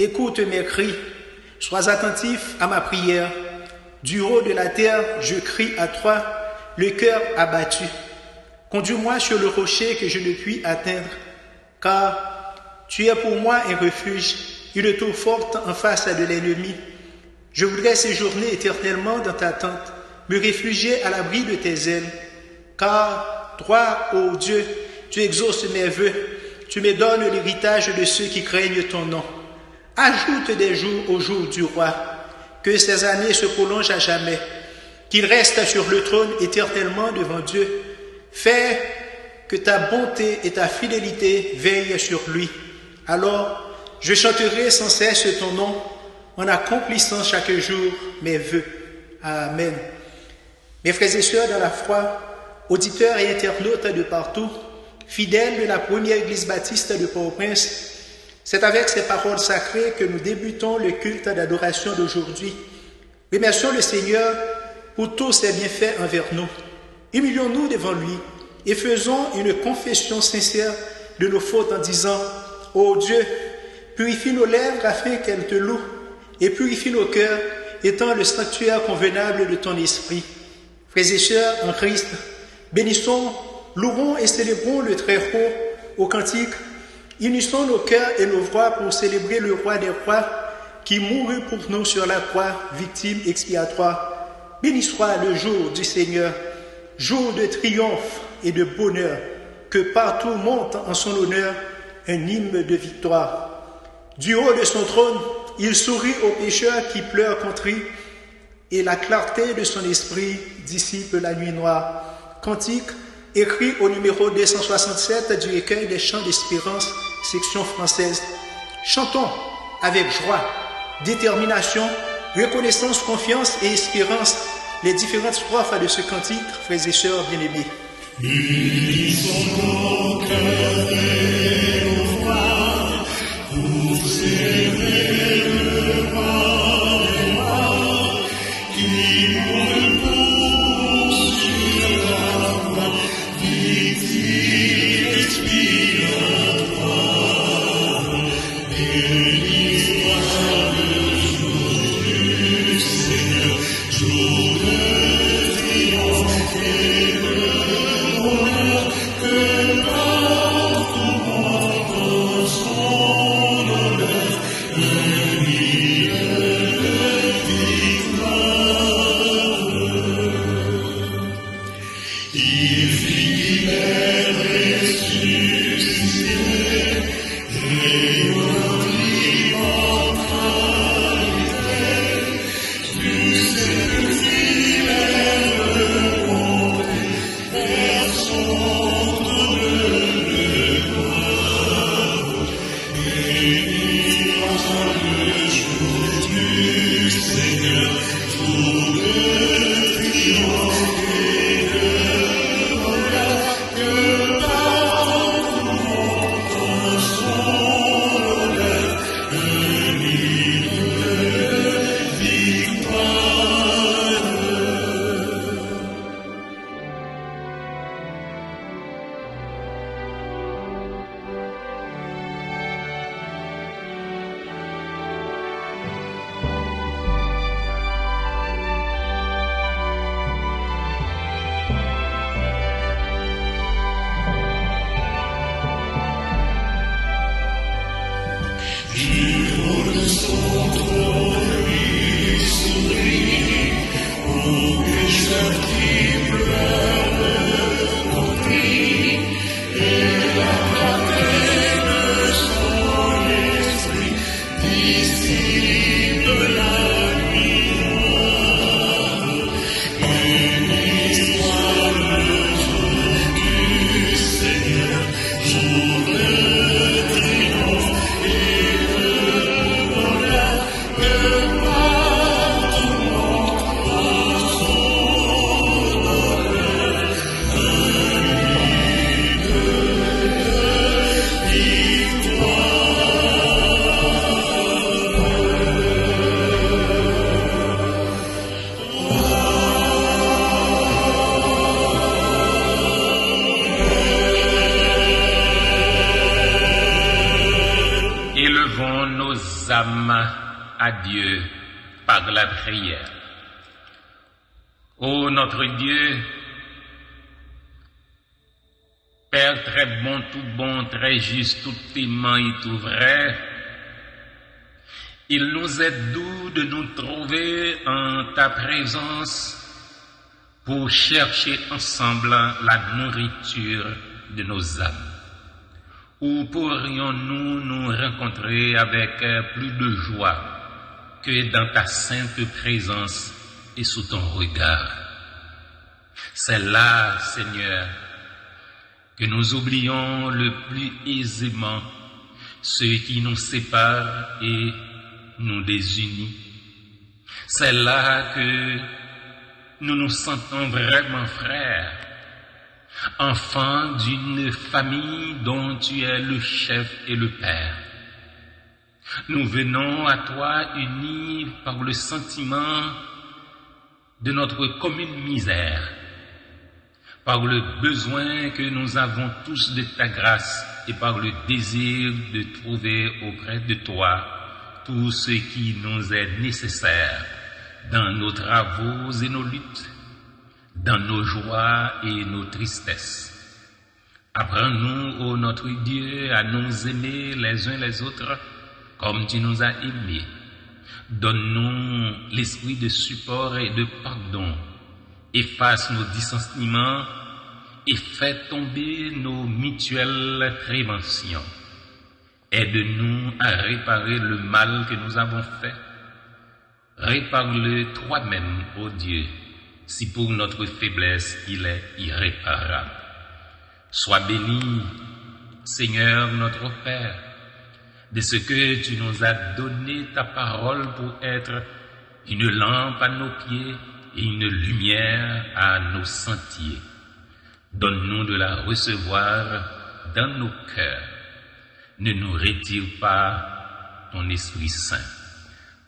écoute mes cris, sois attentif à ma prière. Du haut de la terre, je crie à toi, le cœur abattu. Conduis-moi sur le rocher que je ne puis atteindre, car tu es pour moi un refuge, une tour forte en face de l'ennemi. Je voudrais séjourner éternellement dans ta tente, me réfugier à l'abri de tes ailes, car toi, ô Dieu, tu exauces mes vœux, tu me donnes l'héritage de ceux qui craignent ton nom. Ajoute des jours aux jours du roi, que ses années se prolongent à jamais, qu'il reste sur le trône éternellement devant Dieu. Fais que ta bonté et ta fidélité veillent sur lui. Alors, je chanterai sans cesse ton nom en accomplissant chaque jour mes vœux. Amen. Mes frères et sœurs dans la foi, auditeurs et internautes de partout, fidèles de la première église baptiste de Port-au-Prince, c'est avec ces paroles sacrées que nous débutons le culte d'adoration d'aujourd'hui. Remercions le Seigneur pour tous ses bienfaits envers nous. Humilions-nous devant lui et faisons une confession sincère de nos fautes en disant « Ô Dieu, purifie nos lèvres afin qu'elles te louent et purifie nos cœurs étant le sanctuaire convenable de ton esprit. » Frères et sœurs en Christ, bénissons, louons et célébrons le Très-Haut au cantique. Unissons nos cœurs et nos voix pour célébrer le roi des rois qui mourut pour nous sur la croix, victime expiatoire. Béni soit le jour du Seigneur, jour de triomphe et de bonheur, que partout monte en son honneur un hymne de victoire. Du haut de son trône, il sourit aux pécheurs qui pleurent contrits, et la clarté de son esprit dissipe la nuit noire. Cantique écrit au numéro 267 du recueil des chants d'espérance, section française. Chantons avec joie, détermination, reconnaissance, confiance et espérance les différentes strophes de ce cantique, frères et sœurs bien-aimés. Unissons nos cœurs et nos voix pour célébrer le roi des rois qui mourut pour nous sur la croix, victime expiatoire. Béni soit le jour du Seigneur, jour de triomphe et de bonheur, que partout monte son honneur. âmes à Dieu par la prière. Ô notre Dieu, Père très bon, tout bon, très juste, tout aimant et tout vrai, il nous est doux de nous trouver en ta présence pour chercher ensemble la nourriture de nos âmes. Où pourrions-nous nous rencontrer avec plus de joie que dans ta sainte présence et sous ton regard? C'est là, Seigneur, que nous oublions le plus aisément ce qui nous sépare et nous désunit. C'est là que nous nous sentons vraiment frères, enfants d'une famille dont tu es le chef et le père. Nous venons à toi unis par le sentiment de notre commune misère, par le besoin que nous avons tous de ta grâce et par le désir de trouver auprès de toi tout ce qui nous est nécessaire dans nos travaux et nos luttes, dans nos joies et nos tristesses. Apprends-nous, ô notre Dieu, à nous aimer les uns les autres comme tu nous as aimés. Donne-nous l'esprit de support et de pardon. Efface nos dissentiements et fais tomber nos mutuelles préventions. Aide-nous à réparer le mal que nous avons fait. Répare-le toi-même, ô Dieu, si pour notre faiblesse il est irréparable. Sois béni, Seigneur notre Père, de ce que tu nous as donné ta parole pour être une lampe à nos pieds et une lumière à nos sentiers. Donne-nous de la recevoir dans nos cœurs. Ne nous retire pas ton Esprit Saint.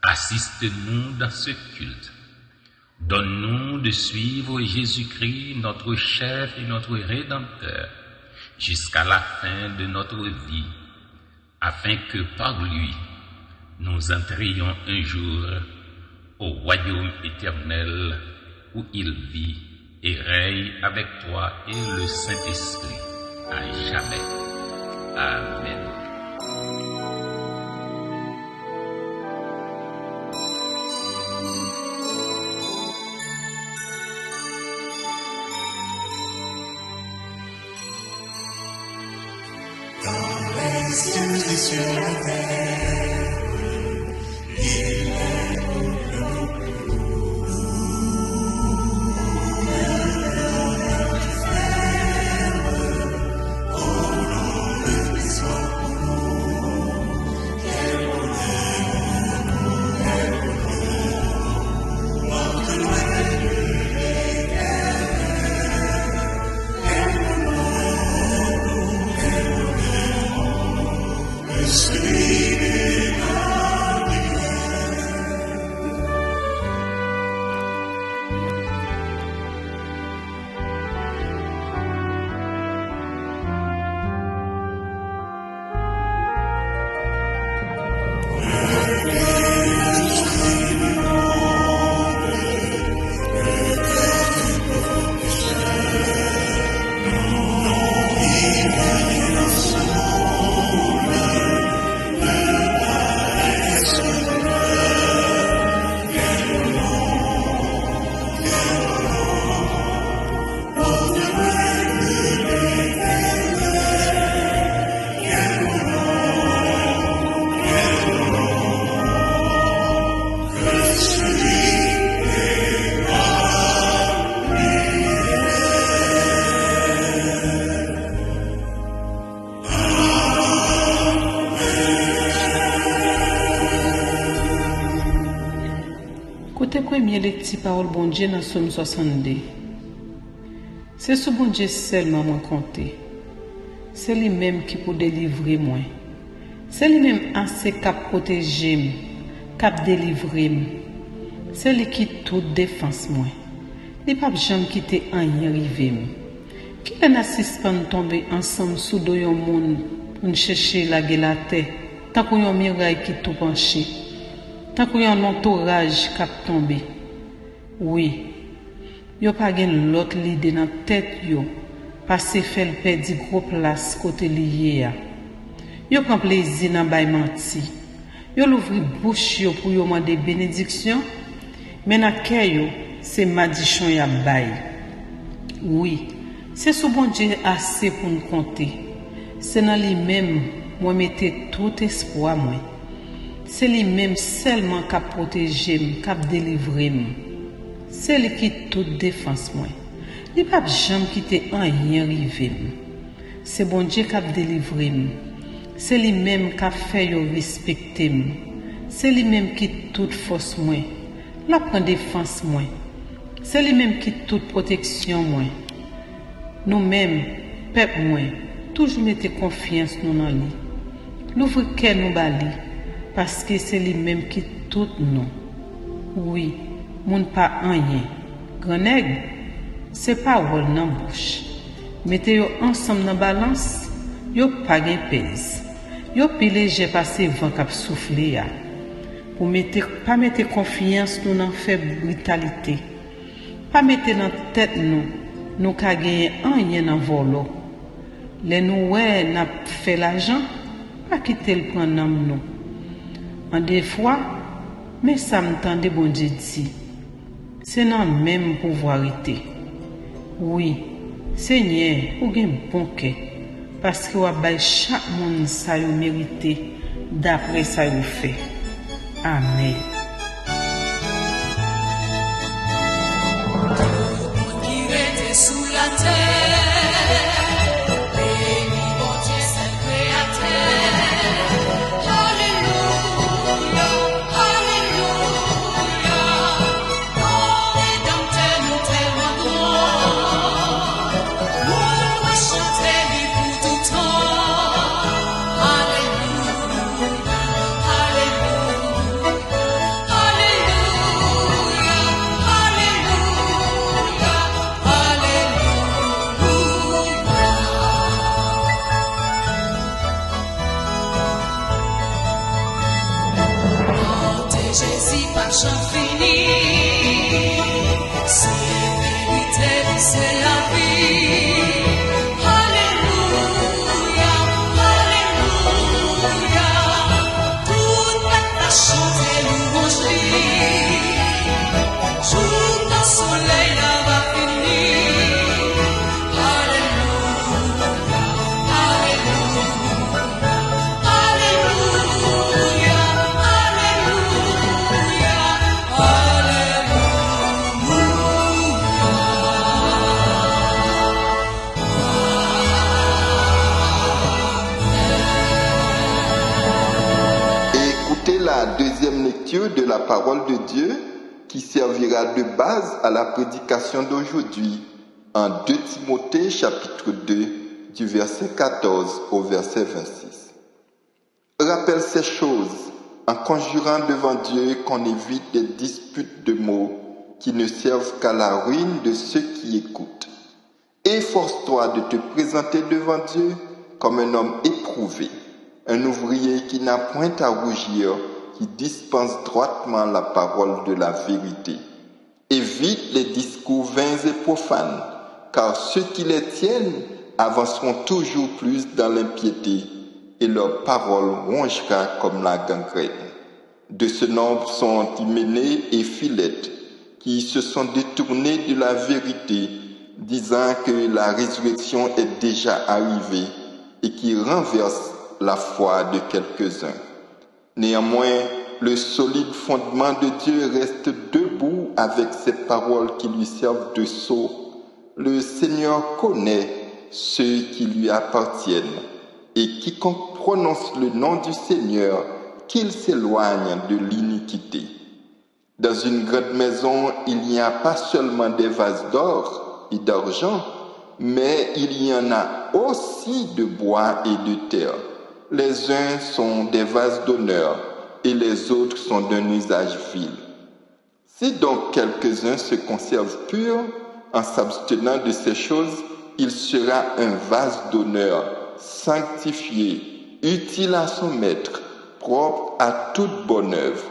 Assiste-nous dans ce culte. Donne-nous de suivre Jésus-Christ, notre chef et notre Rédempteur, jusqu'à la fin de notre vie, afin que par lui, nous entrions un jour au royaume éternel où il vit et règne avec toi et le Saint-Esprit à jamais. Amen. Dans les cieux et sur la terre, il est Côté premier les petites paroles bon Dieu dans Somme 62. C'est ce bon Dieu seulement moi compter. C'est lui-même qui peut délivrer moi. C'est lui-même assez cap protéger, cap délivrer. C'est lui qui toute défense moi. Les pas jamais quitter rien arrivé. Qui n'a suspend tomber ensemble sous deux monde pour chercher la terre, tant qu'on yon miraille qui tout penché, tant qu'on yon entourage qui a tombé. Oui, yo pas gen l'autre l'idée dans tête yo, parce que fait le perdre gros place côté lié ya. Yo prend plaisir dans bay menti. Yo l'ouvri bouche yo pour yo demander bénédiction, mais dans cœur yo, c'est madichon ya bay. Oui, c'est sous bon Dieu assez pour nous compter. C'est dans lui-même moi mettez tout espoir moi. C'est lui-même seulement qui a protégé moi, qui a délivré moi. C'est lui qui toute défense moi. Il pas jamais quitter rien rivé. C'est bon Dieu qui a délivré moi. C'est lui-même qui a fait yo respecter moi. C'est lui-même qui toute force moi. La prend défense moi. C'est lui-même qui toute protection moi. Nous-mêmes, peuple moi, toujours mettez confiance nous dans lui. L'ouvre cœur nous bali parce que c'est lui-même qui tout nous. Oui, moun pas rien. Grand nègre, c'est parole dans bouche. Mettez yo ensemble dans balance, yo pas gen pèse. Yo pi léger passer vent k'ap souffler ya. Pour pas mettre confiance nous dans faible brutalité. Pas mettre dans tête nous ka gagner rien dans volo. Les nous ouais n'a fait l'argent, pas quitter le prendre dans nous. En des fois, mais ça me tendait bon Dieu dit. C'est dans même pouvoirité. Oui, Seigneur, ou gen bon cœur parce que ou bay chaque monde ça yo mérité d'après ça yo fait. Amen. Sous la terre, béni bon Dieu, c'est créateur. Alléluia, alléluia. Oh, rédempteur, nous tellement grand. Nous louons chanter lui pour tout temps. Alléluia, alléluia, Jésus par chant fini, c'est vérité, c'est la vie. Alléluia, alléluia. Toute la chanter louange lui. Jour dans soleil là va finir. Alléluia, alléluia, Écoutez la deuxième lecture de la parole de Dieu qui servira de base à la prédication d'aujourd'hui en 2 Timothée chapitre 2 du verset 14 au verset 26. Rappelle ces choses en conjurant devant Dieu qu'on évite des disputes de mots qui ne servent qu'à la ruine de ceux qui écoutent. Efforce-toi de te présenter devant Dieu comme un homme éprouvé, un ouvrier qui n'a point à rougir, qui dispense droitement la parole de la vérité. Évite les discours vains et profanes, car ceux qui les tiennent avanceront toujours plus dans l'impiété, et leur parole rongera comme la gangrène. De ce nombre sont Hyménée et Philette, qui se sont détournés de la vérité, disant que la résurrection est déjà arrivée et qui renversent la foi de quelques-uns. Néanmoins, le solide fondement de Dieu reste debout avec ces paroles qui lui servent de sceau. Le Seigneur connaît ceux qui lui appartiennent, et quiconque prononce le nom du Seigneur, qu'il s'éloigne de l'iniquité. Dans une grande maison, il n'y a pas seulement des vases d'or et d'argent, mais il y en a aussi de bois et de terre. Les uns sont des vases d'honneur et les autres sont d'un usage vil. Si donc quelques-uns se conservent purs en s'abstenant de ces choses, il sera un vase d'honneur, sanctifié, utile à son maître, propre à toute bonne œuvre.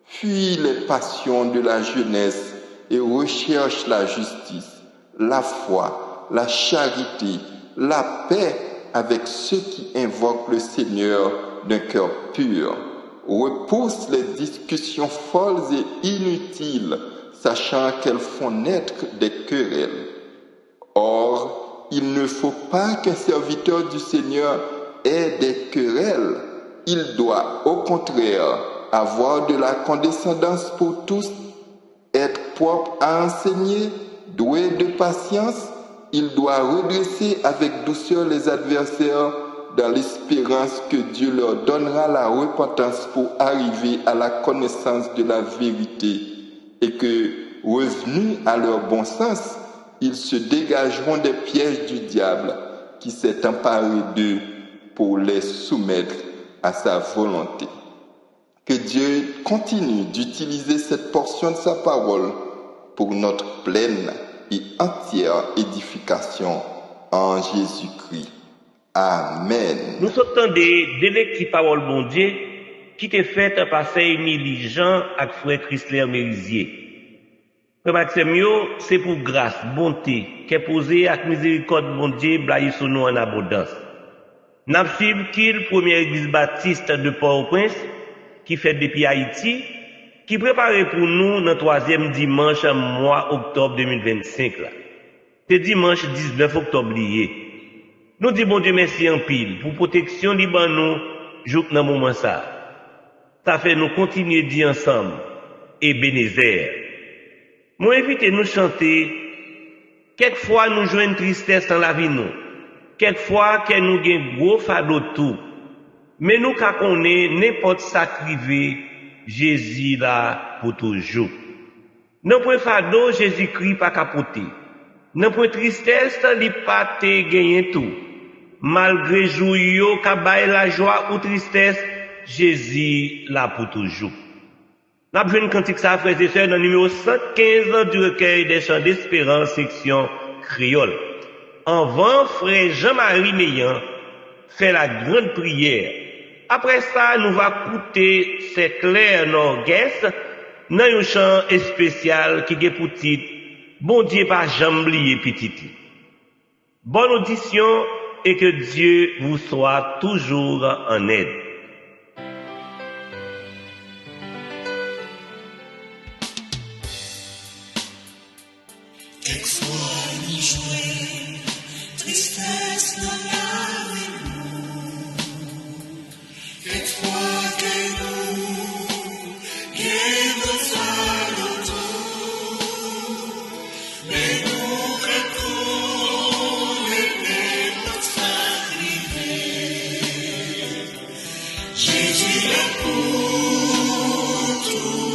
Fuis les passions de la jeunesse et recherche la justice, la foi, la charité, la paix avec ceux qui invoquent le Seigneur d'un cœur pur. Repousse les discussions folles et inutiles, sachant qu'elles font naître des querelles. Or, il ne faut pas qu'un serviteur du Seigneur ait des querelles. Il doit, au contraire, avoir de la condescendance pour tous, être propre à enseigner, doué de patience. Il doit redresser avec douceur les adversaires dans l'espérance que Dieu leur donnera la repentance pour arriver à la connaissance de la vérité et que, revenus à leur bon sens, ils se dégageront des pièges du diable qui s'est emparé d'eux pour les soumettre à sa volonté. Que Dieu continue d'utiliser cette portion de sa parole pour notre pleine et entière édification en Jésus-Christ. Amen. Nous sommes des lectures parole bon Dieu qui t'est faite par Émilie Jean avec frère Chrysler Mérisier. Frère c'est pour grâce, bonté, qui est posée avec miséricorde bon Dieu, blaye sur nous en abondance. N'a suivi qu'il première église baptiste de Port-au-Prince, qui fait depuis Haïti, qui prépare pour nous le 3e dimanche mois octobre 2025 là. C'est dimanche 19 octobre lié. Nous disons bon Dieu merci en pile pour protection liban nous jouk dans moment ça. Ça fait nous continuer d'y ensemble et Bénézer. Moi invite nous chanter quelquefois nous joignent tristesse dans la vie nous. Quelquefois que nous gagne gros fardeau tout. Mais nous ka connaît n'importe sacrivé Jésus là pour toujours. Non point fardeau Jésus-Christ pas capoté. Non point tristesse li pas te gagner tout. Malgré jour yo ka bay la joie ou tristesse, Jésus là pour toujours. N'a besoin de cantique ça frères et sœurs dans le numéro 115 du recueil des chants d'espérance section créole. Avant frère Jean-Marie Meillan fait la grande prière. Après ça, nous va écouter c'est Claire Norgues dans un chant spécial qui est pour titre Bon Dieu pas jamais oublier petit. Bonne audition et que Dieu vous soit toujours en aide. Quelquefois nous jouons, tristesse dans la vie. Quelquefois que nous guérons à l'autre, mais nous craquons les mêmes arrivés. Jésus est pour toujours.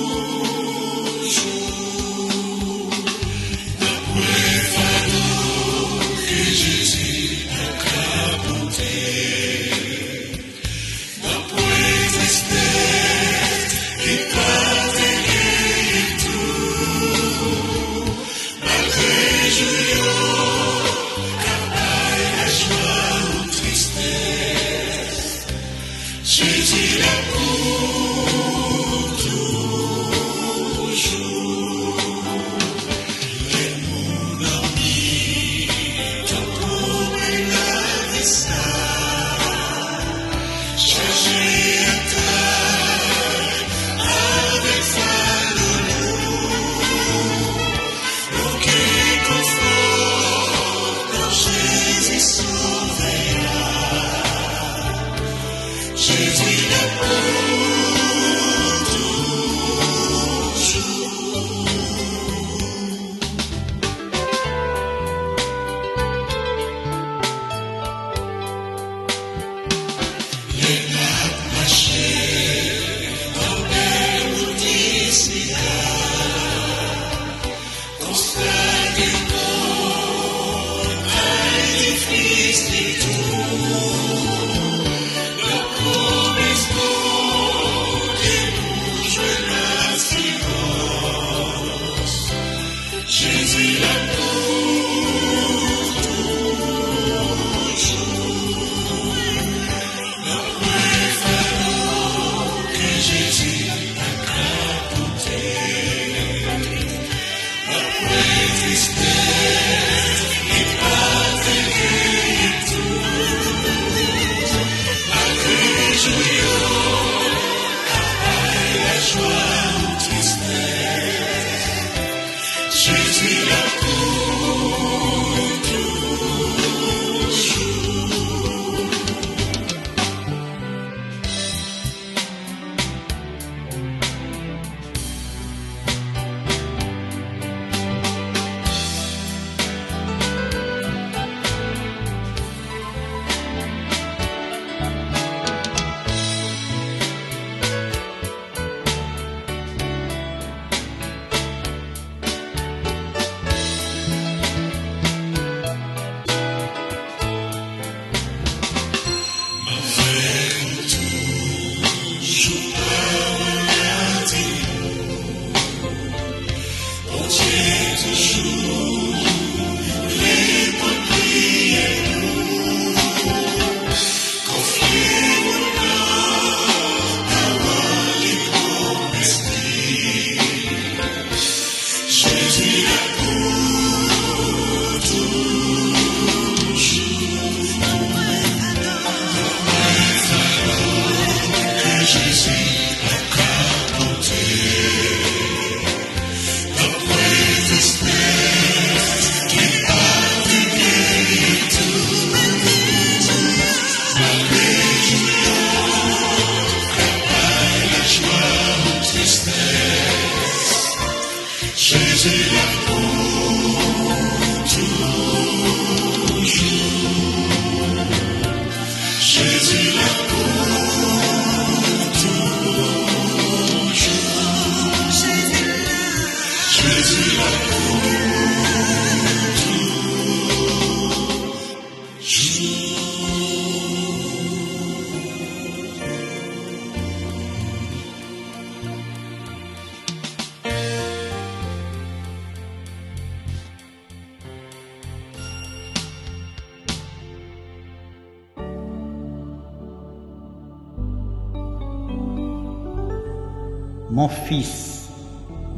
Mon fils,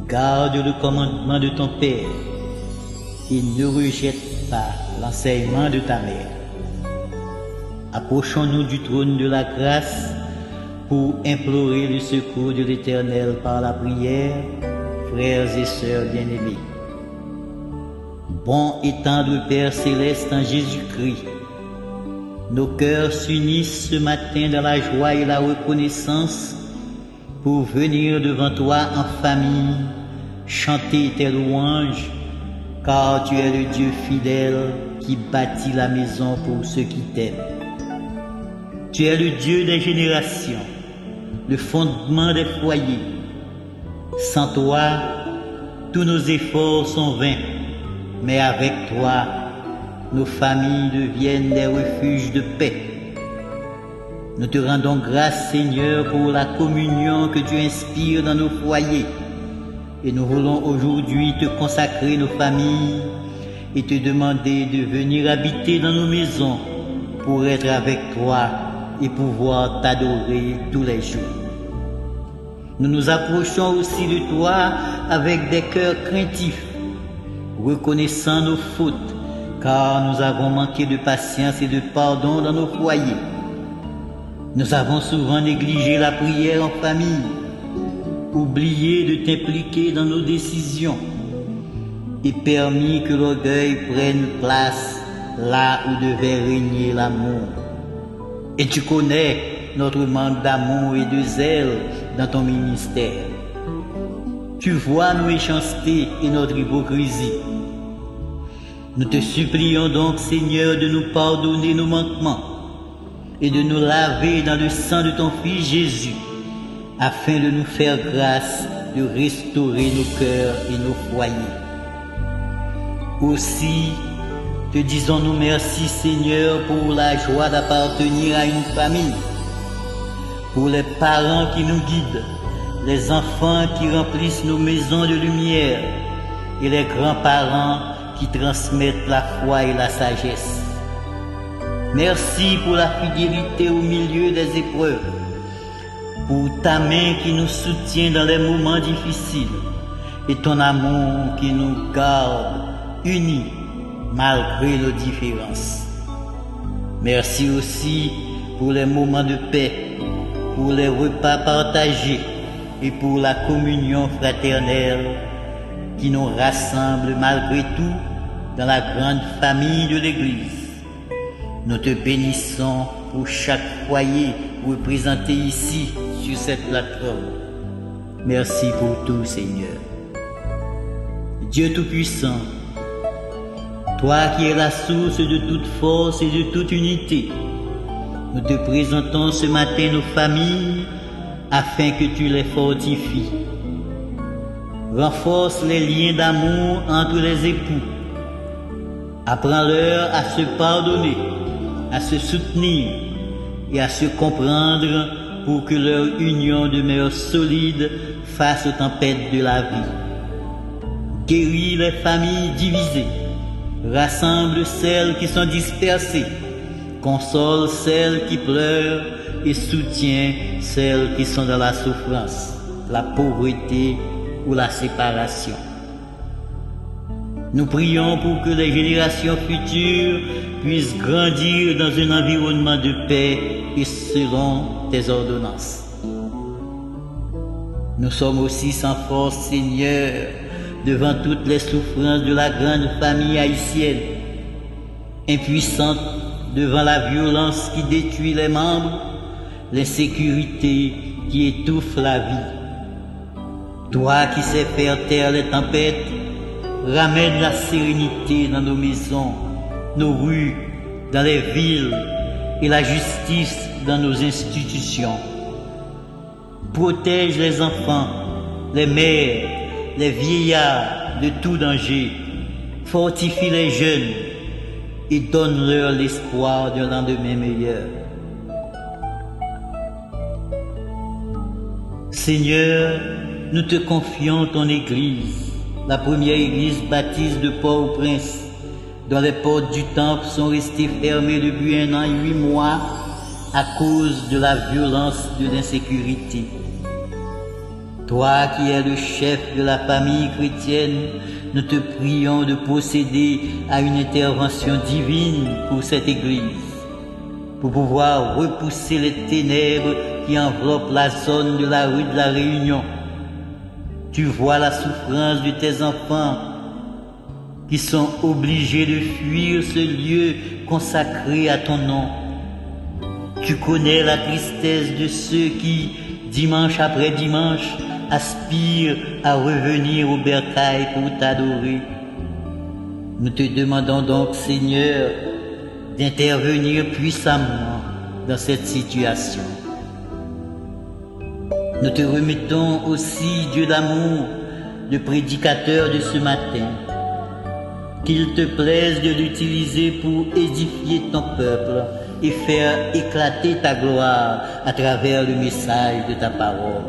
garde le commandement de ton père et ne rejette pas l'enseignement de ta mère. Approchons-nous du trône de la grâce pour implorer le secours de l'Éternel par la prière, frères et sœurs bien-aimés. Bon et tendre Père céleste en Jésus-Christ, nos cœurs s'unissent ce matin dans la joie et la reconnaissance pour venir devant toi en famille, chanter tes louanges, car tu es le Dieu fidèle qui bâtit la maison pour ceux qui t'aiment. Tu es le Dieu des générations, le fondement des foyers. Sans toi, tous nos efforts sont vains, mais avec toi, nos familles deviennent des refuges de paix. Nous te rendons grâce, Seigneur, pour la communion que tu inspires dans nos foyers. Et nous voulons aujourd'hui te consacrer nos familles et te demander de venir habiter dans nos maisons pour être avec toi et pouvoir t'adorer tous les jours. Nous nous approchons aussi de toi avec des cœurs craintifs, reconnaissant nos fautes, car nous avons manqué de patience et de pardon dans nos foyers. Nous avons souvent négligé la prière en famille, oublié de t'impliquer dans nos décisions et permis que l'orgueil prenne place là où devait régner l'amour. Et tu connais notre manque d'amour et de zèle dans ton ministère. Tu vois nos méchancetés et notre hypocrisie. Nous te supplions donc, Seigneur, de nous pardonner nos manquements et de nous laver dans le sang de ton Fils Jésus, afin de nous faire grâce de restaurer nos cœurs et nos foyers. Aussi, te disons-nous merci, Seigneur, pour la joie d'appartenir à une famille, pour les parents qui nous guident, les enfants qui remplissent nos maisons de lumière et les grands-parents qui transmettent la foi et la sagesse. Merci pour la fidélité au milieu des épreuves, pour ta main qui nous soutient dans les moments difficiles et ton amour qui nous garde unis malgré nos différences. Merci aussi pour les moments de paix, pour les repas partagés et pour la communion fraternelle qui nous rassemble malgré tout dans la grande famille de l'Église. Nous te bénissons pour chaque foyer représenté ici sur cette plateforme. Merci pour tout, Seigneur. Dieu Tout-Puissant, toi qui es la source de toute force et de toute unité, nous te présentons ce matin nos familles afin que tu les fortifies. Renforce les liens d'amour entre les époux. Apprends-leur à se pardonner, à se soutenir et à se comprendre pour que leur union demeure solide face aux tempêtes de la vie. Guéris les familles divisées, rassemble celles qui sont dispersées, console celles qui pleurent et soutient celles qui sont dans la souffrance, la pauvreté ou la séparation. Nous prions pour que les générations futures puissent grandir dans un environnement de paix et selon tes ordonnances. Nous sommes aussi sans force, Seigneur, devant toutes les souffrances de la grande famille haïtienne, impuissante devant la violence qui détruit les membres, l'insécurité qui étouffe la vie. Toi qui sais faire taire les tempêtes, ramène la sérénité dans nos maisons, nos rues, dans les villes et la justice dans nos institutions. Protège les enfants, les mères, les vieillards de tout danger. Fortifie les jeunes et donne-leur l'espoir d'un lendemain meilleur. Seigneur, nous te confions ton Église, la première Église baptiste de Port-au-Prince, dont les portes du temple sont restées fermées depuis 1 an et 8 mois à cause de la violence de l'insécurité. Toi qui es le chef de la famille chrétienne, nous te prions de procéder à une intervention divine pour cette Église, pour pouvoir repousser les ténèbres qui enveloppent la zone de la rue de la Réunion. Tu vois la souffrance de tes enfants qui sont obligés de fuir ce lieu consacré à ton nom. Tu connais la tristesse de ceux qui, dimanche après dimanche, aspirent à revenir au bercail pour t'adorer. Nous te demandons donc, Seigneur, d'intervenir puissamment dans cette situation. Nous te remettons aussi, Dieu d'amour, le prédicateur de ce matin. Qu'il te plaise de l'utiliser pour édifier ton peuple et faire éclater ta gloire à travers le message de ta parole.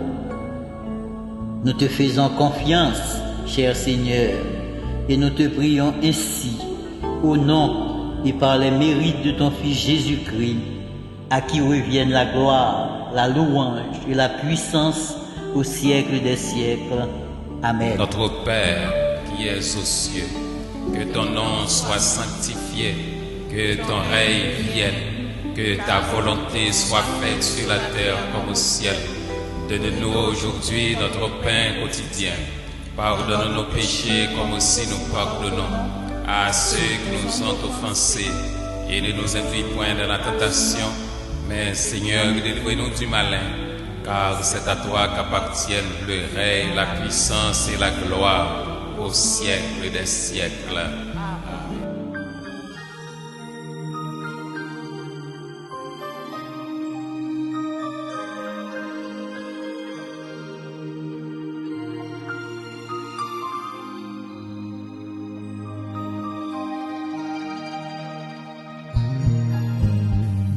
Nous te faisons confiance, cher Seigneur, et nous te prions ainsi, au nom et par les mérites de ton Fils Jésus-Christ, à qui reviennent la gloire, la louange et la puissance au siècle des siècles. Amen. Notre Père qui es aux cieux, que ton nom soit sanctifié, que ton règne vienne, que ta volonté soit faite sur la terre comme au ciel. Donne-nous aujourd'hui notre pain quotidien. Pardonne nos péchés comme aussi nous pardonnons à ceux qui nous ont offensés. Et ne nous induis point dans la tentation, mais Seigneur, délivre-nous du malin. Car c'est à toi qu'appartiennent le règne, la puissance et la gloire au siècle des siècles.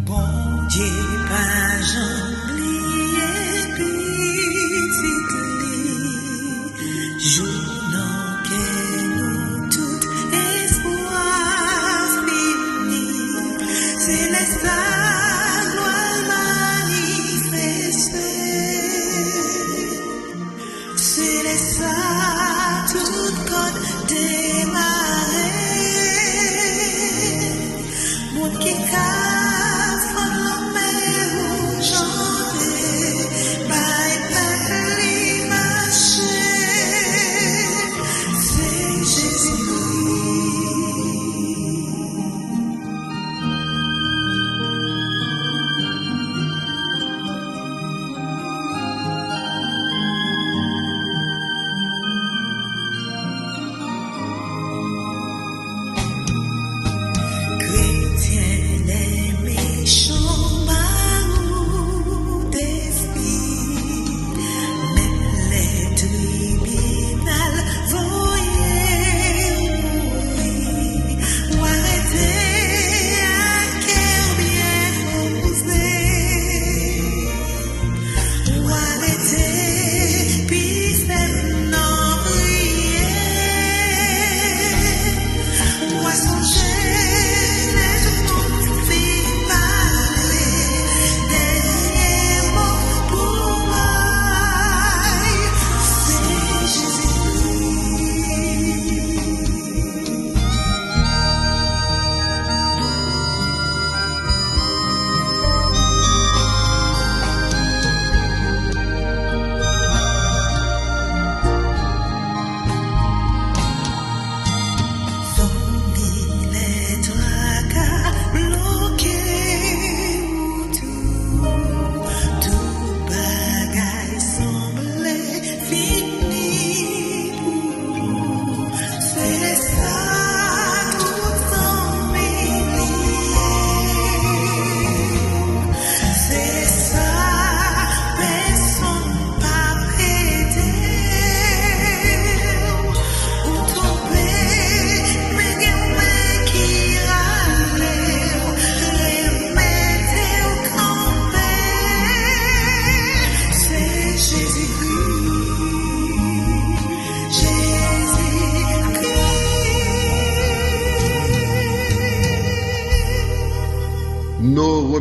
Bon Dieu, pas j'oublié petite journaux que nous tout espoir.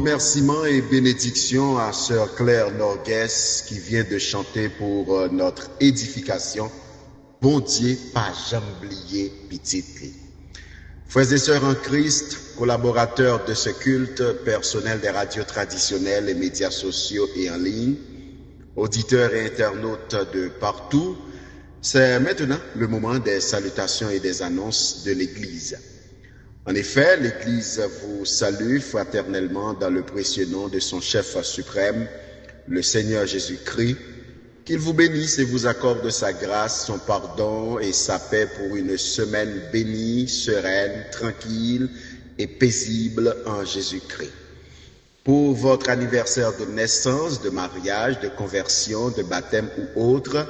Remerciements et bénédictions à Sœur Claire Norgues qui vient de chanter pour notre édification. Bon Dieu, pas jamais oublié petite. Frères et sœurs en Christ, collaborateurs de ce culte, personnel des radios traditionnelles et médias sociaux et en ligne, auditeurs et internautes de partout, c'est maintenant le moment des salutations et des annonces de l'Église. En effet, l'Église vous salue fraternellement dans le précieux nom de son chef suprême, le Seigneur Jésus-Christ. Qu'il vous bénisse et vous accorde sa grâce, son pardon et sa paix pour une semaine bénie, sereine, tranquille et paisible en Jésus-Christ. Pour votre anniversaire de naissance, de mariage, de conversion, de baptême ou autre,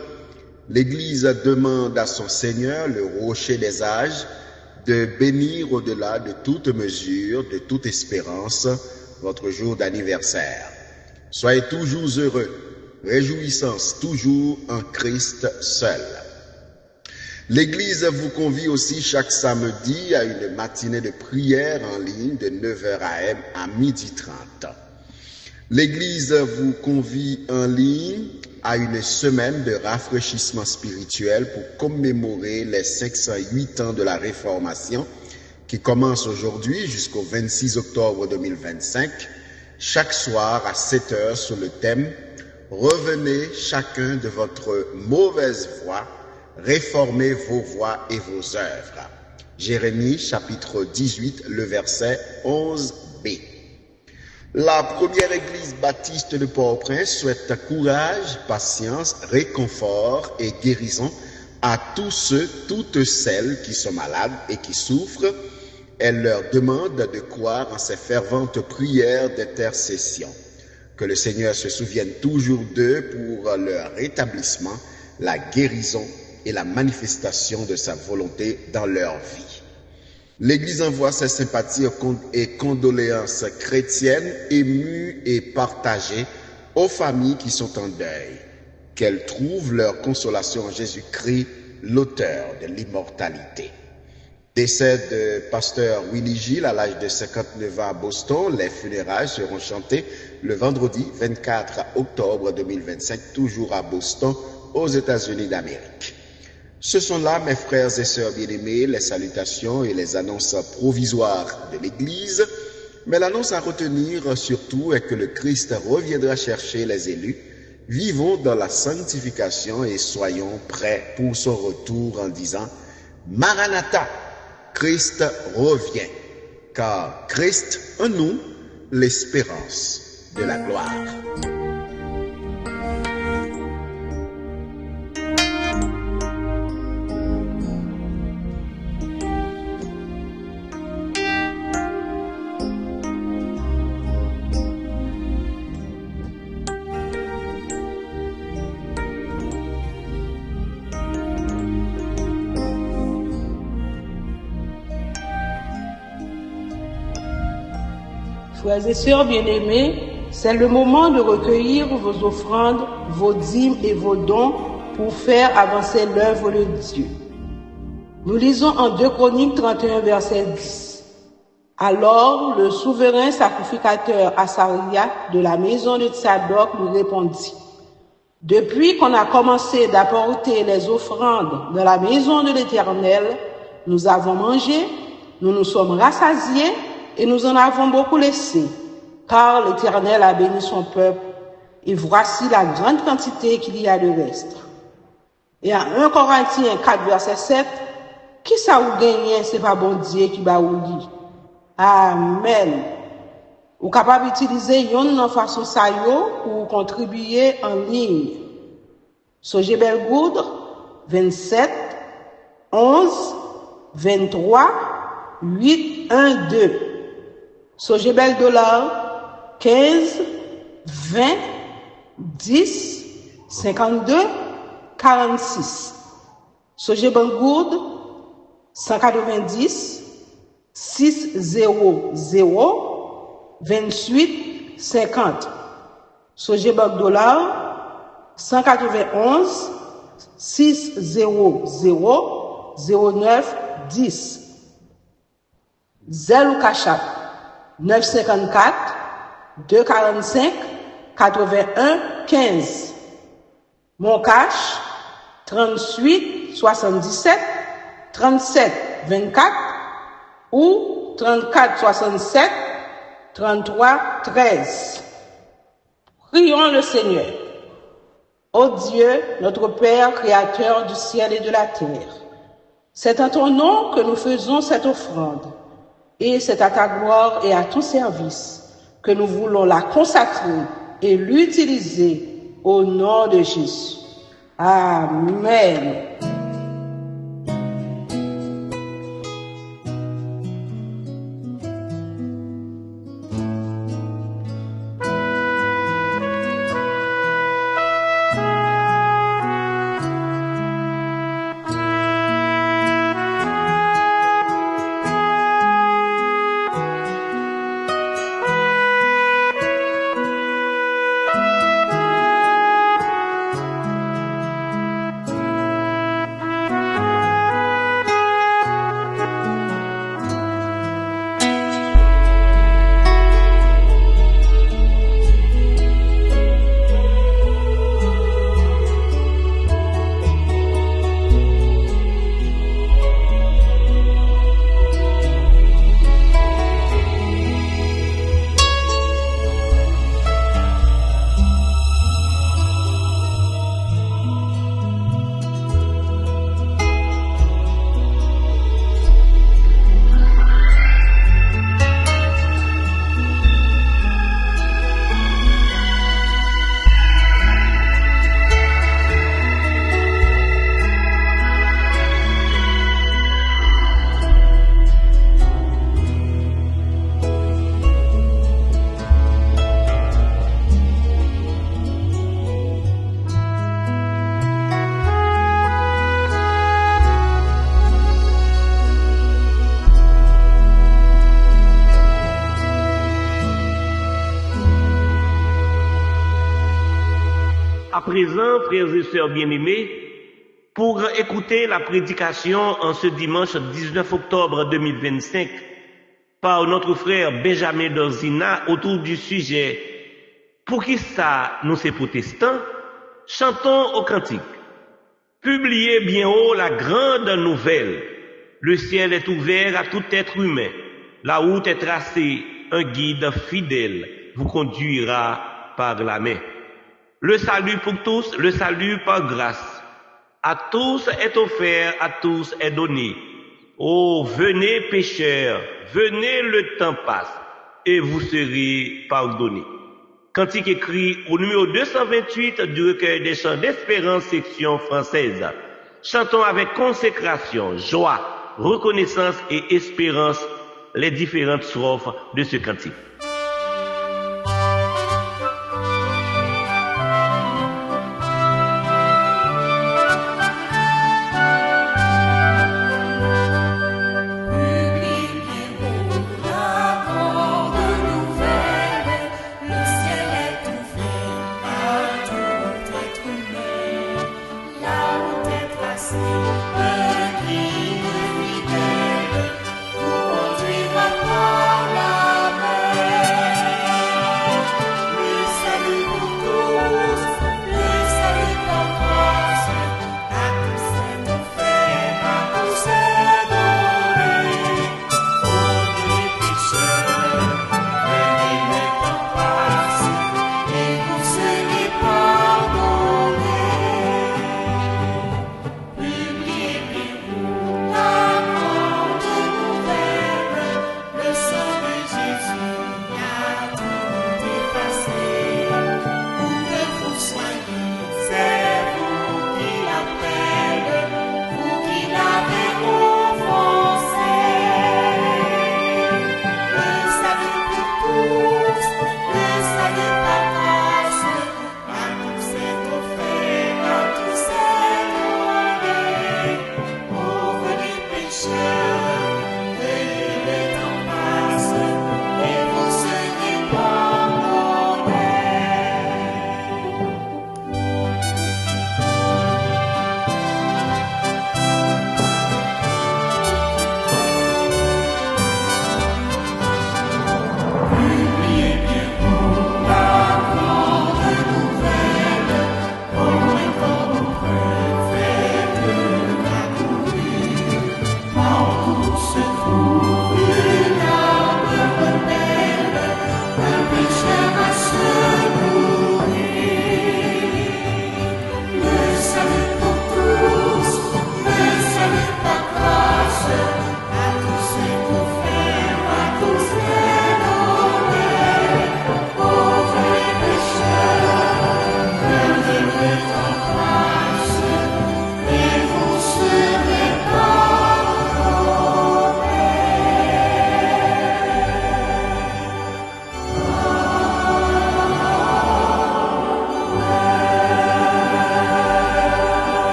l'Église demande à son Seigneur, le rocher des âges, de bénir au-delà de toute mesure, de toute espérance, votre jour d'anniversaire. Soyez toujours heureux, réjouissance toujours en Christ seul. L'Église vous convie aussi chaque samedi à une matinée de prière en ligne de 9h AM à 12h30. L'Église vous convie en ligne à une semaine de rafraîchissement spirituel pour commémorer les 508 ans de la Réformation qui commence aujourd'hui jusqu'au 26 octobre 2025, chaque soir à 7h sur le thème « Revenez chacun de votre mauvaise voie, réformez vos voies et vos œuvres ». Jérémie chapitre 18, le verset 11b. La première église baptiste de Port-au-Prince souhaite courage, patience, réconfort et guérison à tous ceux, toutes celles qui sont malades et qui souffrent. Elle leur demande de croire en ses ferventes prières d'intercession. Que le Seigneur se souvienne toujours d'eux pour leur rétablissement, la guérison et la manifestation de sa volonté dans leur vie. L'Église envoie ses sympathies et condoléances chrétiennes émues et partagées aux familles qui sont en deuil. Qu'elles trouvent leur consolation en Jésus-Christ, l'auteur de l'immortalité. Décès de pasteur Willy Gilles à l'âge de 59 ans à Boston. Les funérailles seront chantées le vendredi 24 octobre 2025, toujours à Boston, aux États-Unis d'Amérique. Ce sont là, mes frères et sœurs bien-aimés, les salutations et les annonces provisoires de l'Église. Mais l'annonce à retenir surtout est que le Christ reviendra chercher les élus. Vivons dans la sanctification et soyons prêts pour son retour en disant « Maranatha ». Christ revient, car Christ en nous, l'espérance de la gloire. Frères et sœurs bien-aimés, c'est le moment de recueillir vos offrandes, vos dîmes et vos dons pour faire avancer l'œuvre de Dieu. Nous lisons en 2 Chroniques 31, verset 10. Alors le souverain sacrificateur Asaria de la maison de Tsadok lui répondit: Depuis qu'on a commencé d'apporter les offrandes dans la maison de l'Éternel, nous avons mangé, nous nous sommes rassasiés, et nous en avons beaucoup laissé, car l'Éternel a béni son peuple, et voici la grande quantité qu'il y a de reste. Et à 1 Corinthiens 4, verset 7, qui ça ou gagne, c'est pas bon Dieu qui va ou dit. Amen. Ou capable d'utiliser yon façon ça yo pour contribuer en ligne. Soje Belgoudre, 27, 11, 23, 8, 1, 2. Sojebel dollar 15, 20, 10, 52, 46. Sojebel goud 190, 600, 28, 50. Sojebel dollar 191, 600, 09, 10. Zelle ou Kachap 954 245 81 15. Moncache 38 77 37 24 ou 34 67 33 13. Prions le Seigneur. Ô Dieu, notre Père, Créateur du ciel et de la terre, c'est en ton nom que nous faisons cette offrande, et c'est à ta gloire et à ton service que nous voulons la consacrer et l'utiliser au nom de Jésus. Amen. À présent, frères et sœurs bien-aimés, pour écouter la prédication en ce dimanche 19 octobre 2025 par notre frère Benjamin Dorzina autour du sujet « Pour qui ça, nous ces protestants ?» Chantons au cantique. Publiez bien haut la grande nouvelle. Le ciel est ouvert à tout être humain. La route est tracée. Un guide fidèle vous conduira par la main. Le salut pour tous, le salut par grâce. À tous est offert, à tous est donné. Oh, venez pécheurs, venez, le temps passe, et vous serez pardonnés. Cantique écrit au numéro 228 du recueil des chants d'espérance, section française. Chantons avec consécration, joie, reconnaissance et espérance les différentes strophes de ce cantique.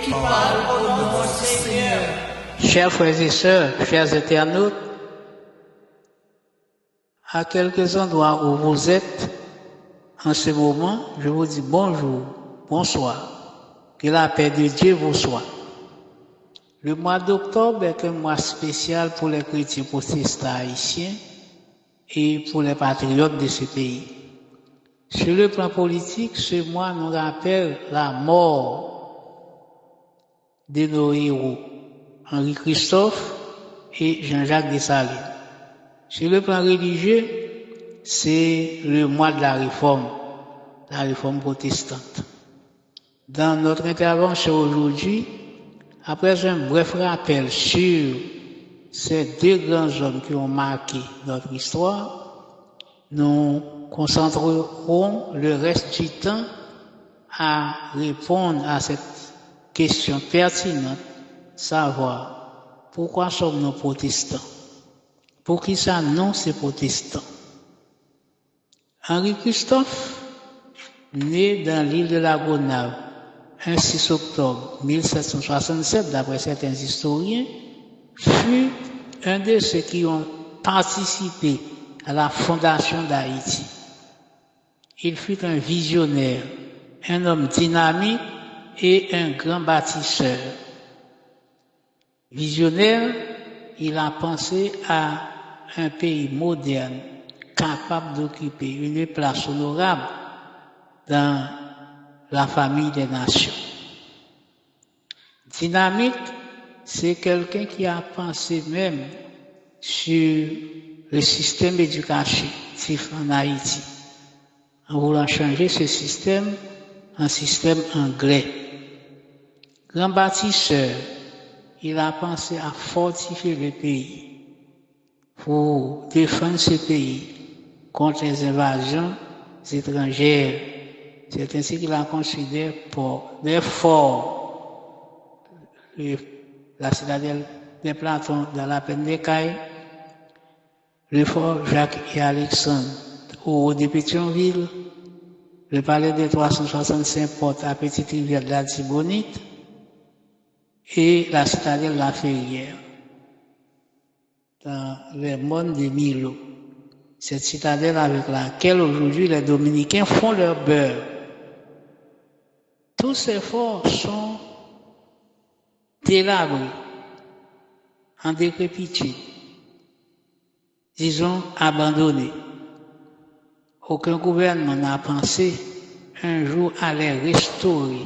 qui parle au nom du Seigneur. Chers frères et sœurs, chers internautes, à quelques endroits où vous êtes en ce moment, je vous dis bonjour, bonsoir, que la paix de Dieu vous soit. Le mois d'octobre est un mois spécial pour les chrétiens protestants haïtiens et pour les patriotes de ce pays. Sur le plan politique, ce mois nous rappelle la mort de nos héros, Henri Christophe et Jean-Jacques Dessalines. Sur le plan religieux, c'est le mois de la réforme protestante. Dans notre intervention aujourd'hui, après un bref rappel sur ces deux grands hommes qui ont marqué notre histoire, nous concentrerons le reste du temps à répondre à cette question pertinente, savoir pourquoi sommes-nous protestants? Pour qui ça non, c'est protestant? Henri Christophe, né dans l'île de la Gonâve, un 6 octobre 1767, d'après certains historiens, fut un de ceux qui ont participé à la fondation d'Haïti. Il fut un visionnaire, un homme dynamique et un grand bâtisseur. Visionnaire, il a pensé à un pays moderne, capable d'occuper une place honorable dans la famille des nations. Dynamique, c'est quelqu'un qui a pensé même sur le système éducatif en Haïti, en voulant changer ce système en système anglais. Grand bâtisseur, il a pensé à fortifier le pays pour défendre ce pays contre les invasions étrangères. C'est ainsi qu'il a construit des forts, la citadelle des Platons dans la plaine des Cailles, le fort Jacques et Alexandre au de Pétionville, le palais des 365 portes à Petite Rivière de la Tibonite et la citadelle de la Ferrière dans les monts de Milo. Cette citadelle avec laquelle aujourd'hui les Dominicains font leur beurre. Tous ces forts sont délabrés, en décrépitude, disons abandonnés. Aucun gouvernement n'a pensé un jour à les restaurer.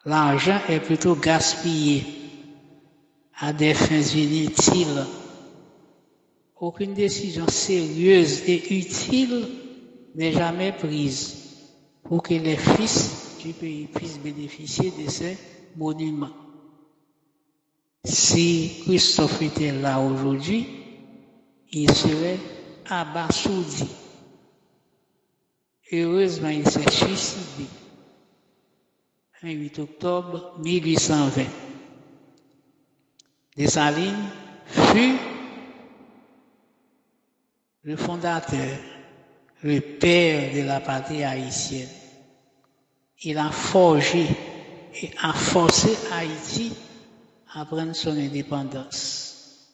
L'argent est plutôt gaspillé à des fins inutiles. Aucune décision sérieuse et utile n'est jamais prise pour que les fils du pays puissent bénéficier de ces monuments. Si Christophe était là aujourd'hui, il serait abasourdi. Heureusement, il s'est suicidé le 8 octobre 1820. Dessalines fut le fondateur, le père de la patrie haïtienne. Il a forgé et a forcé Haïti à prendre son indépendance.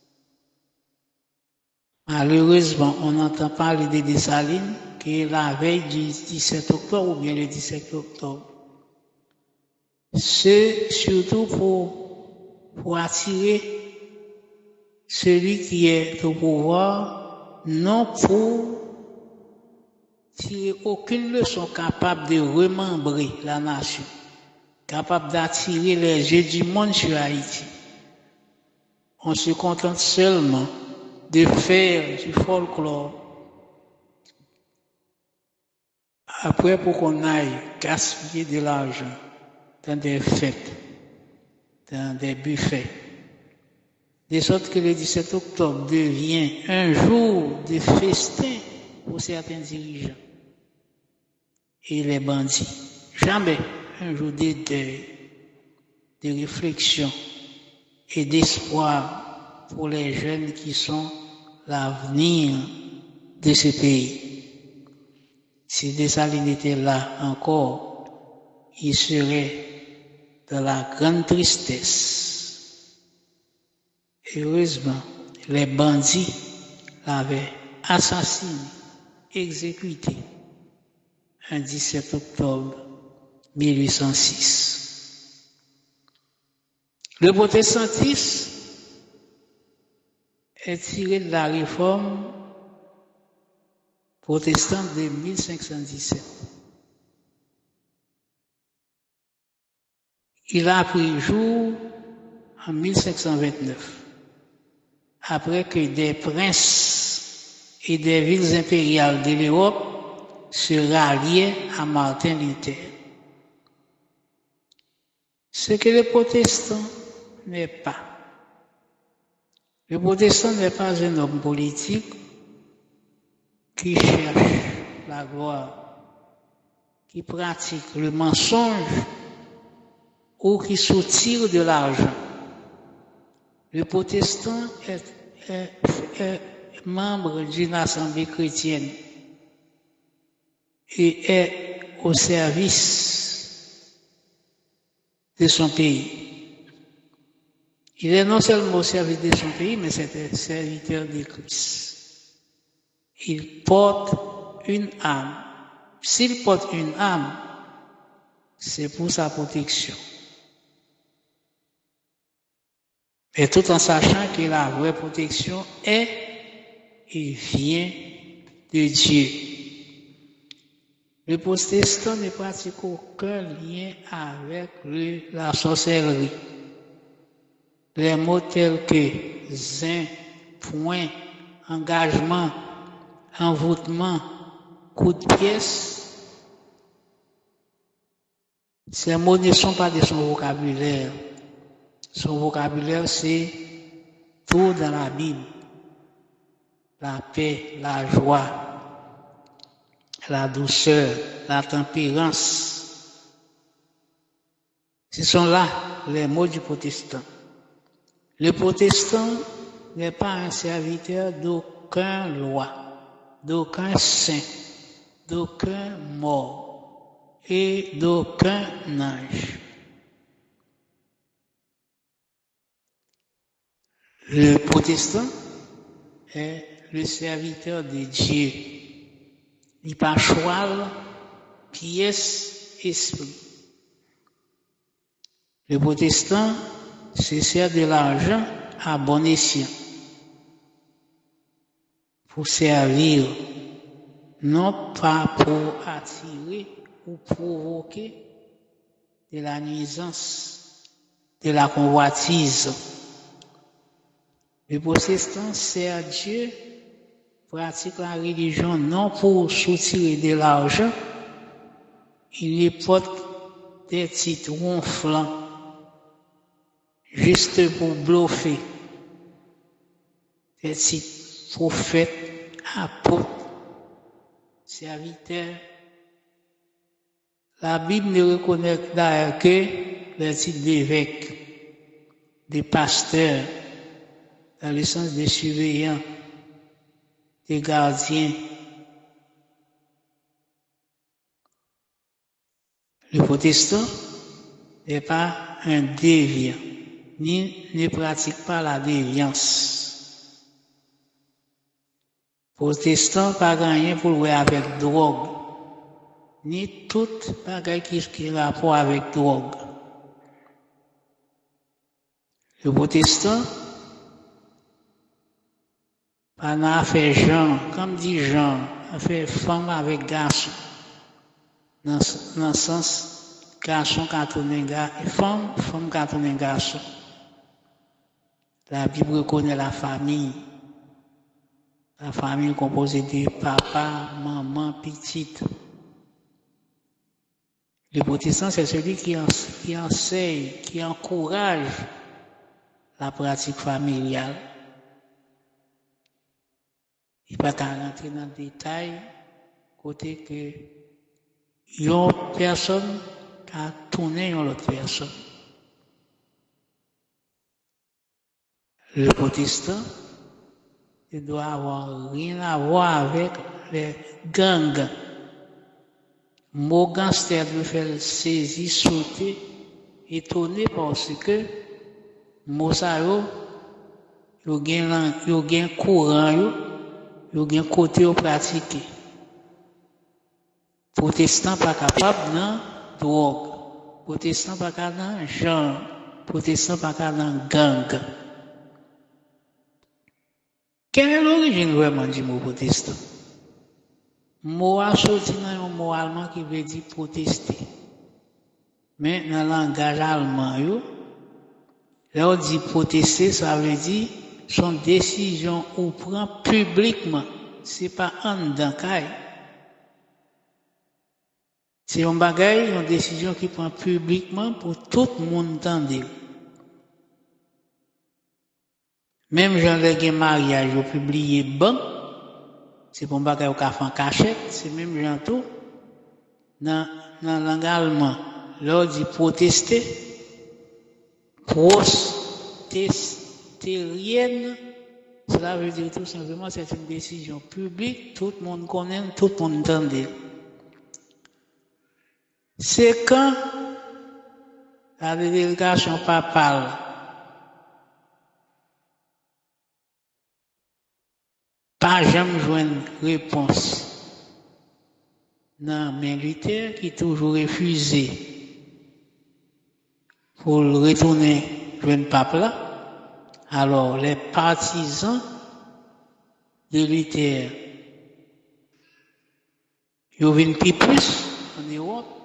Malheureusement, on n'entend pas parler de Dessalines que la veille du 17 octobre ou bien le 17 octobre. C'est surtout pour attirer celui qui est au pouvoir, non pour tirer aucune leçon capable de remembrer la nation, capable d'attirer les yeux du monde sur Haïti. On se contente seulement de faire du folklore. Après, pour qu'on aille gaspiller de l'argent dans des fêtes, dans des buffets, de sorte que le 17 octobre devient un jour de festin pour certains dirigeants et les bandits. Jamais un jour de deuil, de réflexion et d'espoir pour les jeunes qui sont l'avenir de ce pays. Si Dessalines était là encore, il serait dans la grande tristesse. Heureusement, les bandits l'avaient assassiné, exécuté, un 17 octobre 1806. Le protestantisme est tiré de la réforme protestante de 1517. Il a pris jour en 1529, après que des princes et des villes impériales de l'Europe se ralliaient à Martin Luther. Ce que le protestant n'est pas. Le protestant n'est pas un homme politique qui cherche la gloire, qui pratique le mensonge ou qui soutire de l'argent. Le protestant est membre d'une assemblée chrétienne et est au service de son pays. Il est non seulement au service de son pays, mais c'est un serviteur de Christ. Il porte une âme. S'il porte une âme, c'est pour sa protection. Et tout en sachant que la vraie protection est et vient de Dieu. Le protestant ne pratique aucun lien avec la sorcellerie. Les mots tels que zin, point, engagement, envoûtement, coup de pièce, ces mots ne sont pas de son vocabulaire. Son vocabulaire, c'est tout dans la Bible. La paix, la joie, la douceur, la tempérance. Ce sont là les mots du protestant. Le protestant n'est pas un serviteur d'aucun loi, d'aucun saint, d'aucun mort et d'aucun ange. Le protestant est le serviteur de Dieu. Il pas choix, pièce, esprit. Le protestant se sert de l'argent à bon escient pour servir, non pas pour attirer ou provoquer de la nuisance, de la convoitise. Le protestant sert Dieu, pratique la religion non pour soutirer de l'argent, il y porte des titres ronflants, juste pour bluffer, des titres prophètes, apôtres, serviteurs. La Bible ne reconnaît d'ailleurs que les titres d'évêques, de pasteurs, dans le sens des surveillants, des gardiens. Le protestant n'est pas un déviant, ni ne pratique pas la déviance. Protestant pas gagné pour jouer avec drogue, ni tout bagaille qui a rapport avec drogue. Le protestant pas n'a fait Jean, comme dit Jean, a fait femme avec garçon. Dans le sens, garçon quand on est garçon, femme quand on est garçon. La Bible reconnaît la famille composée de papa, maman, petite. Le protestant, c'est celui qui enseigne, qui encourage la pratique familiale. Il ne va pas rentrer dans le détail, côté que une personne qui a tourné une autre personne. Le protestant, il doit avoir rien à voir avec les gangs. Mot gangster de faire saisir, sauter, étonné parce que mot ça yo gen courant yo gen côté au pratiquer. Protestant pas capable dans drogue. Protestant pas capable dans genre. Protestant pas capable dans gang. Quelle est l'origine vraiment du mot protestant? Mot a sorti dans un mot allemand qui veut dire protester. Mais dans le langage allemand, là on dit protester, ça veut dire son décision ou prend publiquement. C'est pas en dedans. C'est un bagage, une décision qui prend publiquement pour tout le monde entendre. Même Jean les mariage, au publié bon, c'est pour un bagage au café en cachette, c'est même Jean tout. Dans la langue allemande, là on dit protester, protestérienne, cela veut dire tout simplement c'est une décision publique, tout le monde connaît, tout le monde entend. C'est quand la délégation papale pas jamais joindre réponse dans les militaires qui toujours refusé pour retourner joindre pape là. Alors les partisans de Luther ils viennent plus en Europe.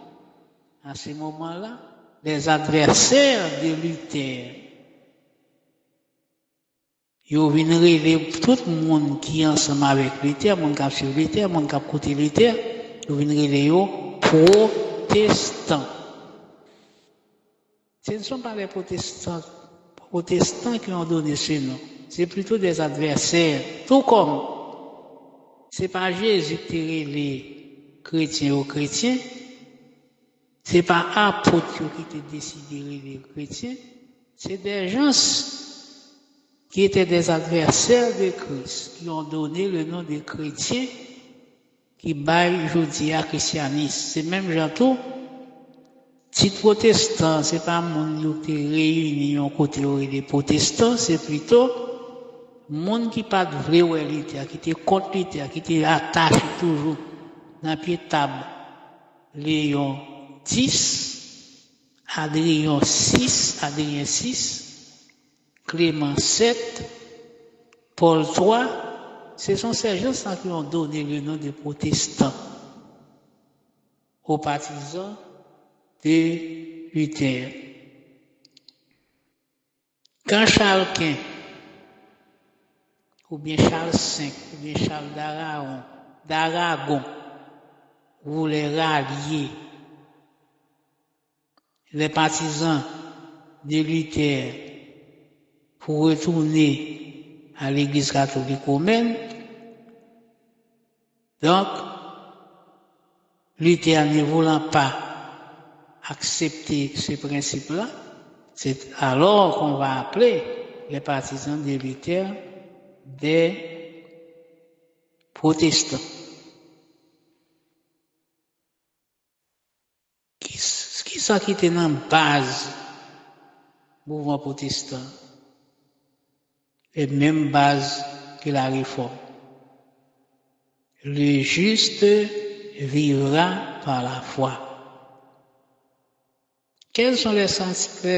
À ce moment-là, les adversaires de Luther, ils viennent relever tout le monde qui est ensemble avec Luther, monde qui a suivi Luther, monde qui a côté Luther, ils viennent relever protestants. Ce ne sont pas les protestants qui ont donné ce nom, c'est plutôt des adversaires. Tout comme, c'est pas Jésus qui a les chrétiens aux chrétiens, c'est pas apôtre qui t'a décidé les chrétiens, c'est des gens qui étaient des adversaires de Christ, qui ont donné le nom de chrétiens, qui baillent aujourd'hui à christianisme. C'est même gens tout, si protestants, c'est pas monde qui réuni en côté des protestants, c'est plutôt monde qui pas de vrai réalité, qui était contre l'État, qui était attaché toujours dans pied de table. Léon 10, Adrien 6, Clément 7, Paul 3, ce sont ces gens qui ont donné le nom de protestants aux partisans de Luther. Quand Charles Quint, ou bien Charles V, ou bien Charles d'Aragon, voulait rallier les partisans de Luther pour retourner à l'église catholique romaine. Donc, Luther ne voulant pas accepter ce principe-là, c'est alors qu'on va appeler les partisans de Luther des protestants. Qui ça qui était dans la base du mouvement protestant? Les mêmes bases que la réforme. Le juste vivra par la foi. Quels sont les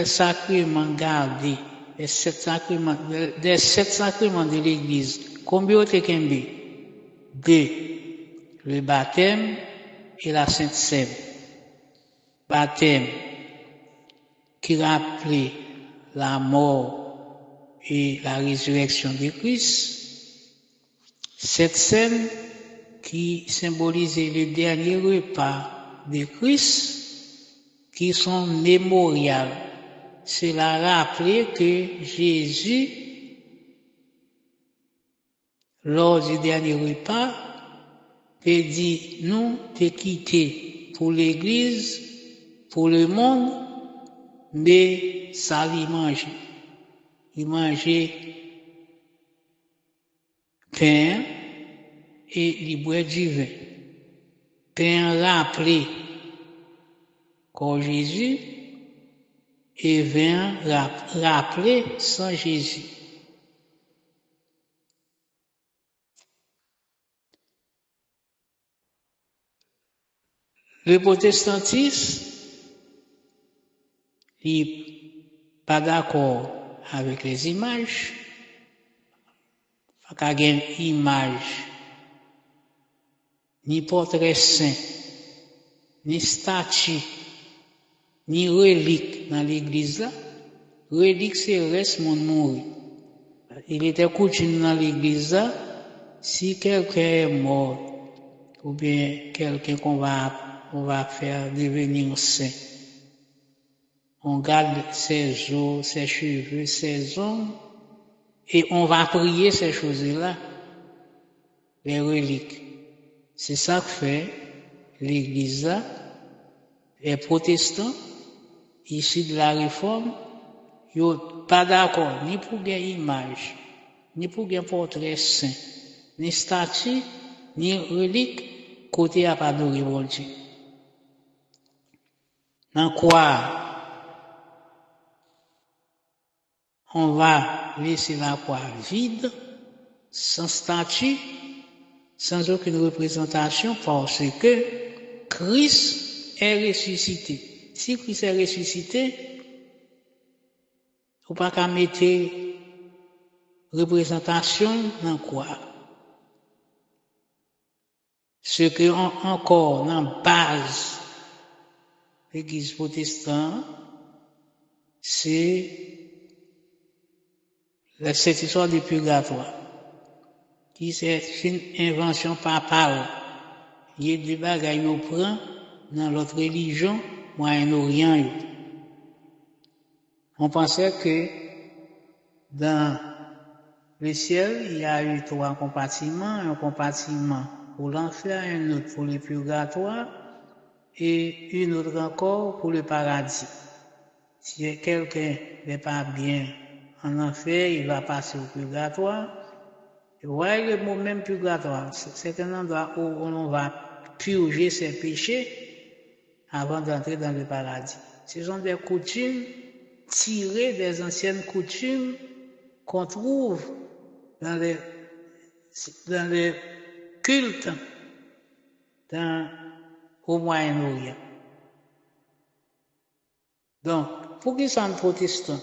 sacrements gardés, les 7 sacrements, des 7 sacrements de l'Église? Combien de Kembe? 2. Le baptême et la Sainte Seine. Baptême qui rappelait la mort et la résurrection de Christ. Cette scène qui symbolisait le dernier repas de Christ, qui sont mémoriales. Cela rappelait que Jésus, lors du dernier repas, te dit, nous te quitter pour l'Église, pour le monde, mais ça lui mange. Il mangeait pain et il boit du vin. vient rappeler corps Jésus et vient rappeler sans Jésus. Le protestantisme n'est pas d'accord avec les images. Il n'y a pas d'image, ni portrait saint, ni statue, ni relique dans l'église là. Relique, c'est le reste mon mort. Il était coutume dans l'église là, si quelqu'un est mort, ou bien quelqu'un qu'on va faire devenir saint, on garde ses os, ses cheveux, ses ongles, et on va prier ces choses-là, les reliques. C'est ça que fait l'église là. Les protestants, issus de la réforme, ils sont pas d'accord ni pour une image, ni pour un portrait saint, ni statue, ni relique, côté à pas adorer bon Dieu. Dans quoi on va laisser la croix vide, sans statue, sans aucune représentation, parce que Christ est ressuscité. Si Christ est ressuscité, il ne faut pas qu'à mettre représentation dans quoi. Ce que encore dans base l'église protestante, c'est cette histoire du purgatoire, qui c'est une invention papale. Il y a des bagages qu'on prend dans l'autre religion, Moyen-Orient. On pensait que dans le ciel, il y a eu 3 compartiments, un compartiment pour l'enfer, un autre pour le purgatoire et une autre encore pour le paradis. Si quelqu'un n'est pas bien en enfer, il va passer au purgatoire. Et voyez le mot même purgatoire, c'est un endroit où on va purger ses péchés avant d'entrer dans le paradis. Ce sont des coutumes tirées des anciennes coutumes qu'on trouve dans les cultes au Moyen-Orient. Donc, pour qui sont protestants?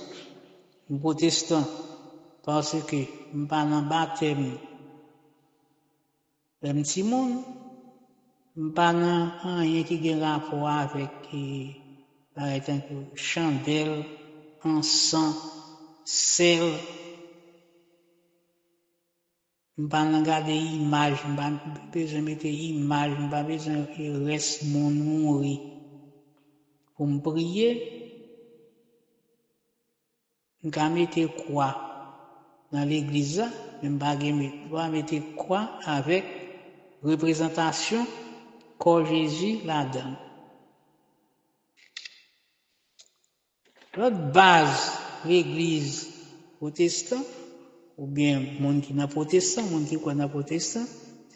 Protestant, parce que je pas dans baptême d'un petit monde, je pas dans rien qui a rapport avec chandelle, encens, sel. Je pas dans garder image, je pas besoin de mettre image, je pas besoin de reste mon mourir pour me prier. Je vais mettre quoi dans l'église, je vais mettre quoi avec représentation corps Jésus là-dedans. L'autre base, l'église protestante, ou bien monde qui n'a protestant, monde qui croit dans protestant,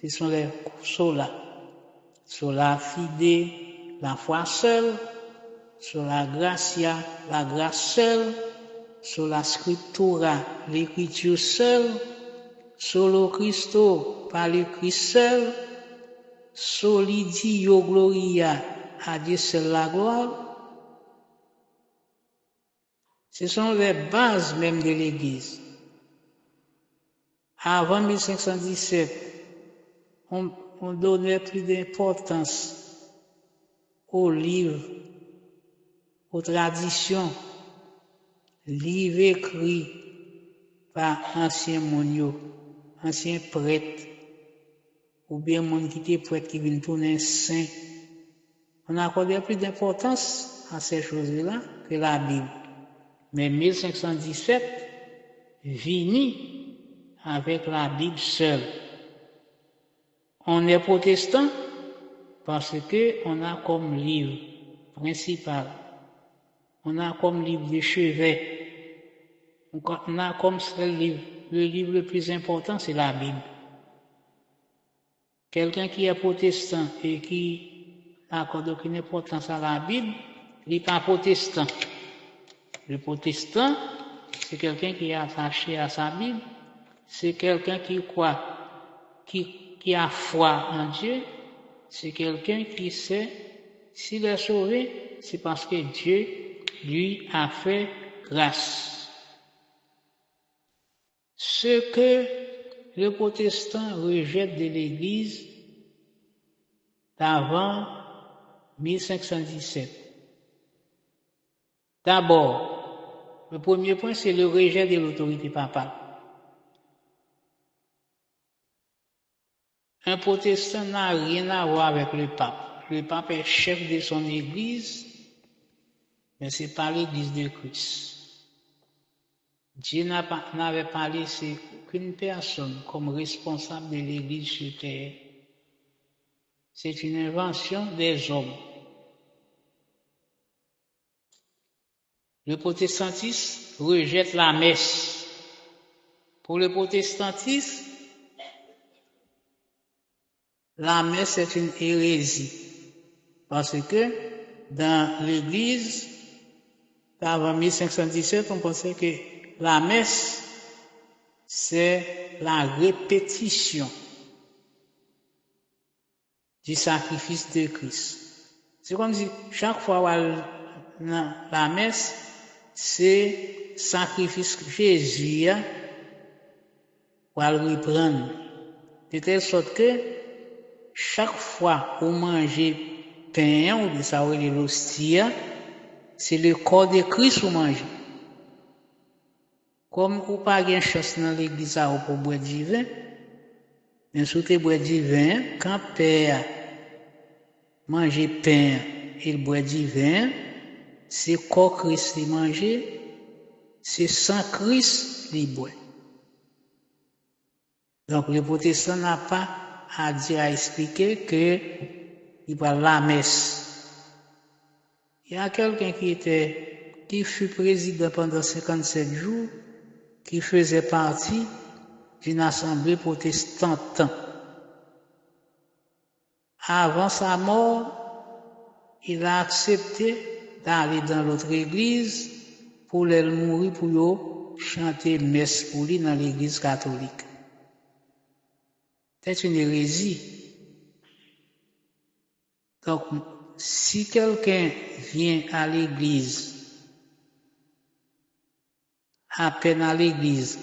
ce sont les sola. Sola fide, la foi seule, sola gratia, la grâce seule, sola scriptura, l'écriture seule, solo Christo, par le Christ seul, soli Dio gloria, à Dieu seul la gloire. Ce sont les bases même de l'Église. Avant 1517, on donnait plus d'importance aux livres, aux traditions, livres écrits par anciens monio, anciens prêtres, ou bien monde qui était prêtre qui vient tourner saint. On accordait plus d'importance à ces choses-là que la Bible. Mais 1517 vini avec la Bible seule. On est protestant parce que on a comme livre principal, on a comme livre de chevet, on a comme seul livre. Le livre le plus important, c'est la Bible. Quelqu'un qui est protestant et qui n'accorde aucune importance à la Bible, il n'est pas protestant. Le protestant, c'est quelqu'un qui est attaché à sa Bible, c'est quelqu'un qui croit, qui a foi en Dieu, c'est quelqu'un qui sait, s'il est sauvé, c'est parce que Dieu lui a fait grâce. Ce que le protestant rejette de l'Église d'avant 1517. D'abord, le premier point, c'est le rejet de l'autorité papale. Un protestant n'a rien à voir avec le pape. Le pape est chef de son Église, mais ce n'est pas l'Église de Christ. Dieu n'avait pas laissé aucune personne comme responsable de l'Église sur terre. C'est une invention des hommes. Le protestantisme rejette la messe. Pour le protestantisme, la messe est une hérésie. Parce que dans l'Église, avant 1517, on pensait que la messe, c'est la répétition du sacrifice de Christ. C'est comme si chaque fois la messe, c'est sacrifice Jésus pour le reprendre. De telle sorte que chaque fois qu'on mange pain ou de ça ou de l'hostie, c'est le corps de Christ qu'on mange. Comme ou pas de chance dans l'église pour boire du vin, mais si tu bois du vin, quand père mange pain et boit du vin, c'est corps Christ qui mange, c'est sang Christ qui boit. Donc le protestant n'a pas à dire, à expliquer que il parle la messe. Il y a quelqu'un qui fut président pendant 57 jours, qui faisait partie d'une assemblée protestante. Avant sa mort, il a accepté d'aller dans l'autre église pour le mourir, pour chanter messe pour lui dans l'église catholique. C'est une hérésie. Donc, si quelqu'un vient à l'église, à peine à l'église,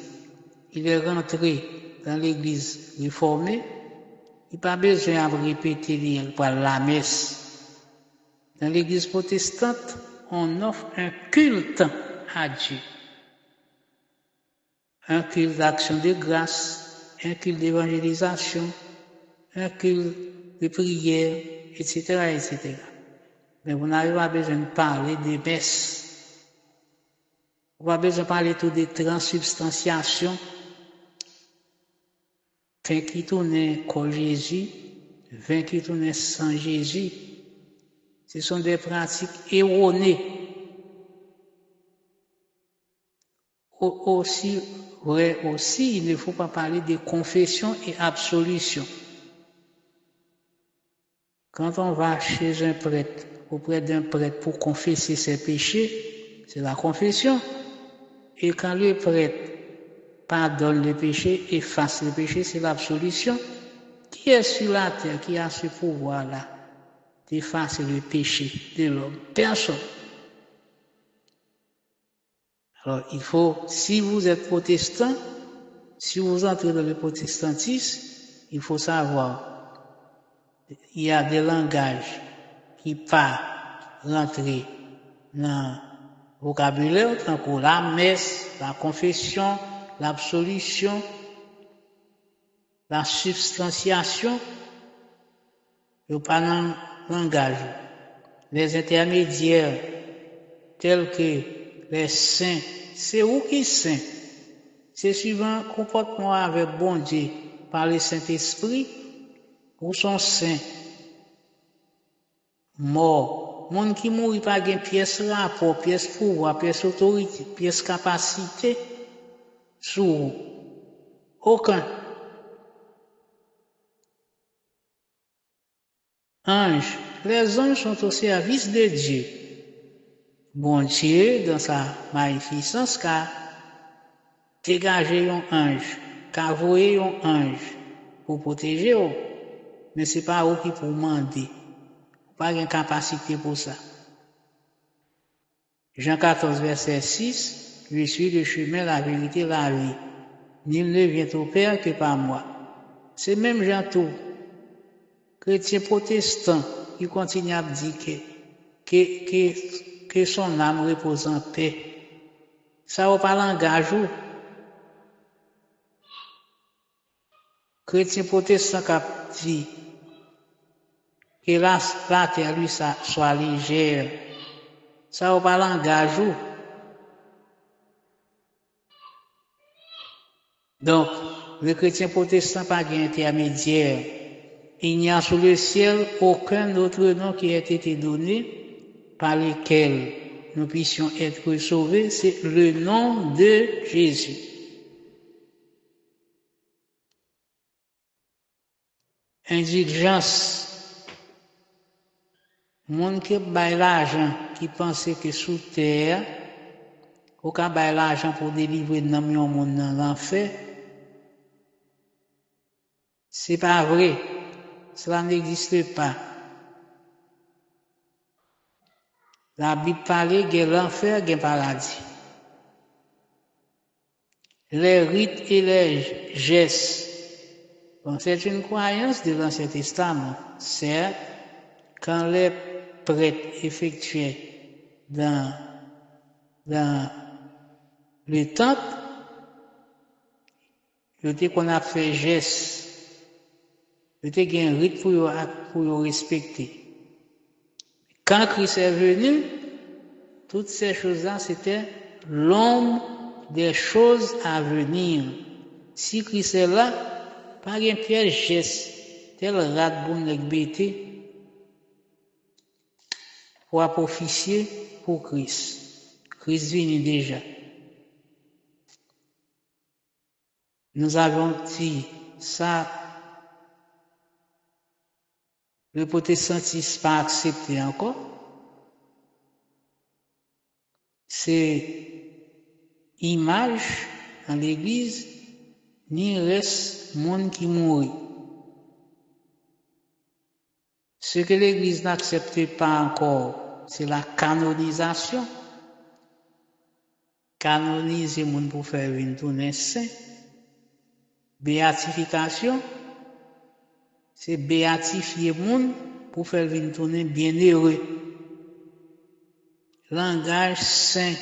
il est rentré dans l'église réformée, il n'a pas besoin de répéter la messe. Dans l'église protestante, on offre un culte à Dieu. Un culte d'action de grâce, un culte d'évangélisation, un culte de prière, etc., etc. Mais vous n'avez pas besoin de parler des messes. Vous n'avez pas besoin de parler tout de transubstantiation. Pain qui tourne corps Jésus, vin qui tourne sans Jésus. Ce sont des pratiques erronées. Aussi, il ne faut pas parler de confession et absolution. Quand on va chez un prêtre, auprès d'un prêtre pour confesser ses péchés, c'est la confession. Et quand le prêtre pardonne le péché, efface le péché, c'est l'absolution. Qui est sur la terre qui a ce pouvoir-là d'effacer le péché de l'homme? Personne. Alors, il faut, si vous êtes protestant, si vous entrez dans le protestantisme, il faut savoir, il y a des langages qui pas rentrer dans le vocabulaire, tant que la messe, la confession, l'absolution, la substantiation, il n'y a pas dans le langage. Les intermédiaires, tels que les saints, c'est où qui saint? C'est suivant le comportement avec bon Dieu par le Saint-Esprit, ou sont saints, morts. Monde qui mourit pas gain pièce rapport, pièce pouvoir, pièce autorité, pièce capacité, sur aucun. Anges. Les anges sont au service de Dieu. Bon Dieu, dans sa magnificence, qu'a dégagé un ange, qu'a voué un ange pour protéger eux. Mais c'est pas eux qui pour demander. Pas une capacité pour ça. Jean 14, verset 6, je suis le chemin, la vérité, la vie. Nul ne vient au Père que par moi. C'est même Jean tout, chrétien protestant, qui continue à dire que son âme repose en paix. Ça va pas langage. Chrétien protestant qui dit que la terre lui soit légère. Ça va pas langage. Donc, le chrétien protestant pas d'intermédiaire. Il n'y a sous le ciel aucun autre nom qui ait été donné par lequel nous puissions être sauvés, c'est le nom de Jésus. Indulgence. Monde qui baille l'argent, qui pensait que sous terre, aucun baille l'argent pour délivrer dans le monde dans l'enfer. C'est pas vrai. Cela n'existe pas. La Bible parle de l'enfer, de paradis. Les rites et les gestes. Bon, c'est une croyance de l'Ancien Testament. Certes, quand les prêtres effectuaient dans le temple, le temps qu'on a fait geste, le temps qu'il y a un rite pour respecter. Quand Christ est venu, toutes ces choses-là, c'était l'ombre des choses à venir. Si Christ est là, pas un piège geste, tel rat bon bêté, pour officier pour Christ. Christ vient déjà. Nous avons dit ça, le protestantisme pas accepté encore. C'est image dans l'église, ni reste monde qui mourit. Ce que l'église n'accepte pas encore, c'est la canonisation. Canoniser monde pour faire une tournée saint. Béatification, c'est béatifier monde pour faire une tournée bienheureux. Langage saint,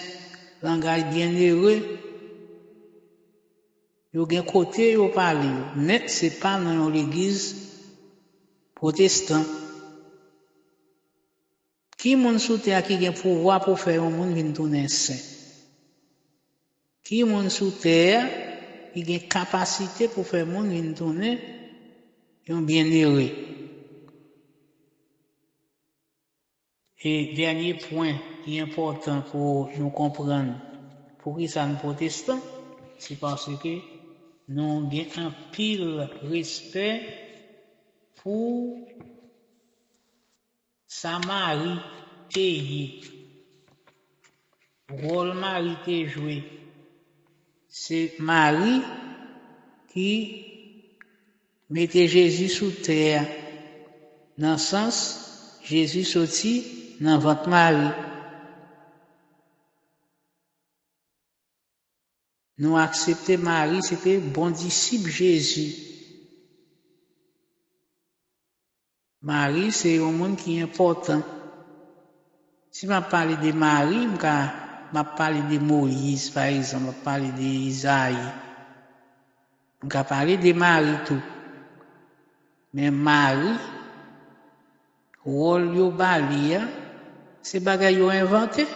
langage bienheureux, il y a un côté où parler, mais c'est pas dans l'église protestante. Qui monde sous terre qui a un pouvoir pour faire un monde une tournée saint? Qui monde sous terre qui a une capacité pour faire un monde une tournée bienheureux? Et dernier point qui est important pour nous comprendre pour qui ça nous protestants, c'est parce que nous avons un pile respect pour sa Marie Théier. Rôle Marie Théier joué. C'est Marie qui mettait Jésus sous terre. Dans le sens, Jésus sorti dans votre Marie. Nous accepter Marie, c'était bon disciple Jésus. Marie, c'est un monde qui est important. Si je parle de Marie, je parle de Moïse, par exemple, je parle d'Isaïe. Je parle de Marie tout. Mais Marie, rôle yo bali, c'est bagay yo inventé.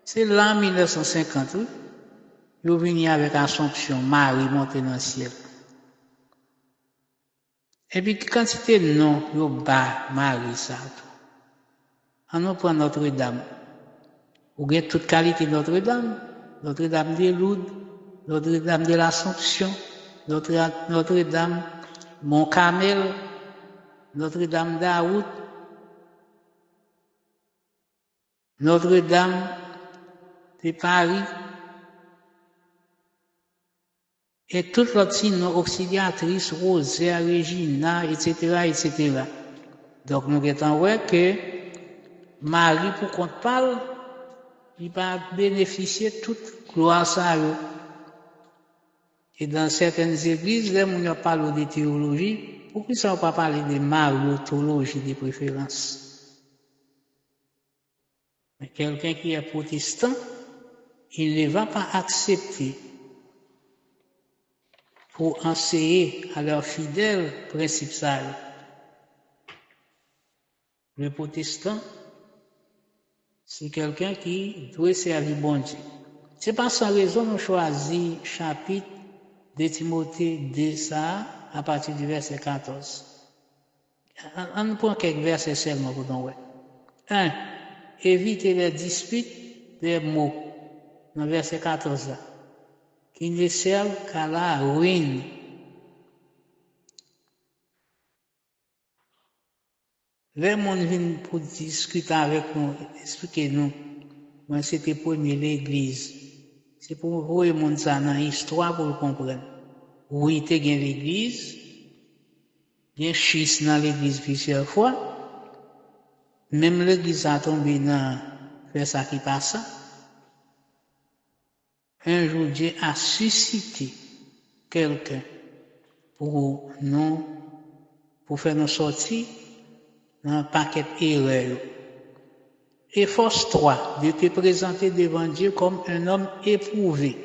C'est l'an 1950, oui. Yo venu avec Assomption, Marie montée dans le ciel. Et puis, quantité de noms, yo ba Marie ça. On nous prend Notre-Dame. Ou bien toute qualité de Notre-Dame. Notre-Dame de Lourdes, Notre-Dame de l'Assomption, Notre-Dame Mont-Carmel. Notre-Dame d'Aout, Notre-Dame de Paris, et toutes les autres auxiliatrices, Rosaire, Regina, etc., etc. Donc, nous avons vu que Marie, pour qu'on parle, il va bénéficier de toute gloire ça. Et dans certaines églises, là, on parle de théologie, pourquoi ça ne va pas parler de mariotologie de préférence? Mais quelqu'un qui est protestant, il ne va pas accepter pour enseigner à leurs fidèles principes ça. Le protestant, c'est quelqu'un qui doit servir bon Dieu. C'est pas sans raison qu'on choisit chapitre de Timothée 2 ça à partir du verset 14. On prend quelques versets seulement pour nous. 1. Évitez les disputes des mots. Dans le verset 14 là. Qui ne servent qu'à la ruine. Les gens viennent pour discuter avec nous, expliquer nous. Moi, c'était pour l'église. C'est pour voir les gens dans l'histoire pour le comprendre. Oui, tu as l'église. Il y a schiste dans l'église plusieurs fois. Même l'église a tombé dans faire ça qui passe. Un jour, Dieu a suscité quelqu'un pour faire nous sortir dans un paquet d'erreurs. Efforce-toi de te présenter devant Dieu comme un homme éprouvé.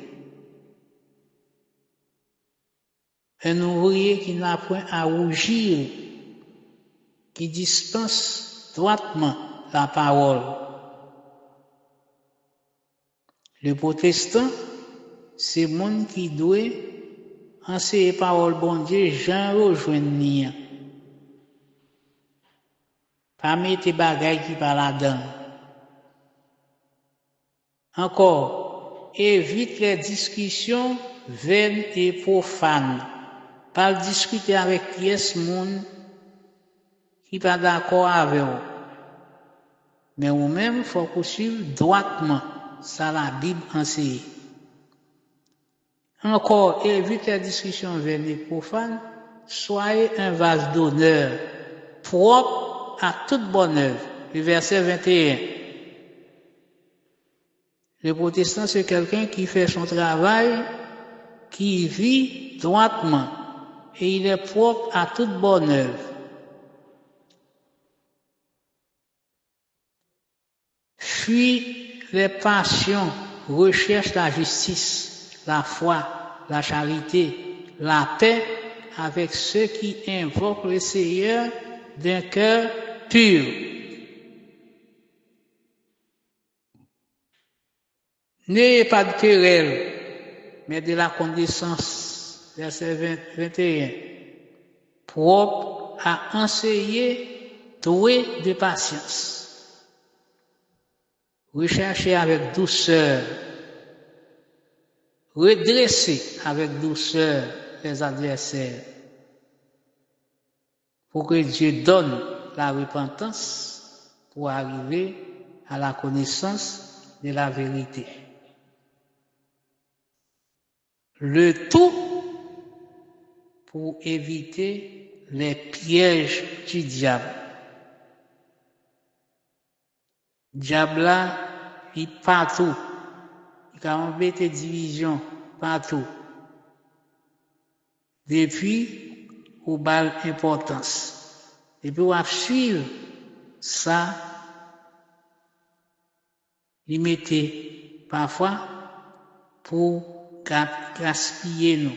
Un ouvrier qui n'a point à rougir, qui dispense droitement la parole. Le protestant, c'est le monde qui doit enseigner la parole bon Dieu, Jean rejoindre. Pas mettre bagailles qui parlent là-dedans. Encore, évite les discussions vaines et profanes. Pas discuter avec pièce monde qui pas d'accord avec vous. Mais vous-même, il faut poursuivre droitement. Ça la Bible enseigne. Encore, évite les discussions vaines et profanes. Soyez un vase d'honneur, propre à toute bonne œuvre. Le verset 21. Le protestant, c'est quelqu'un qui fait son travail, qui vit droitement, et il est propre à toute bonne œuvre. Fuis les passions, recherche la justice, la foi, la charité, la paix avec ceux qui invoquent le Seigneur d'un cœur pur. N'ayez pas de querelle, mais de la connaissance. Verset 21. Propre à enseigner, doué de patience. Recherchez avec douceur. Redressez avec douceur les adversaires. Pour que Dieu donne la repentance pour arriver à la connaissance de la vérité. Le tout pour éviter les pièges du diable. Le diable là, il est partout. Il a embêté division partout. Depuis, au bal importance. Et puis, on va suivre ça, limité parfois pour gaspiller nous,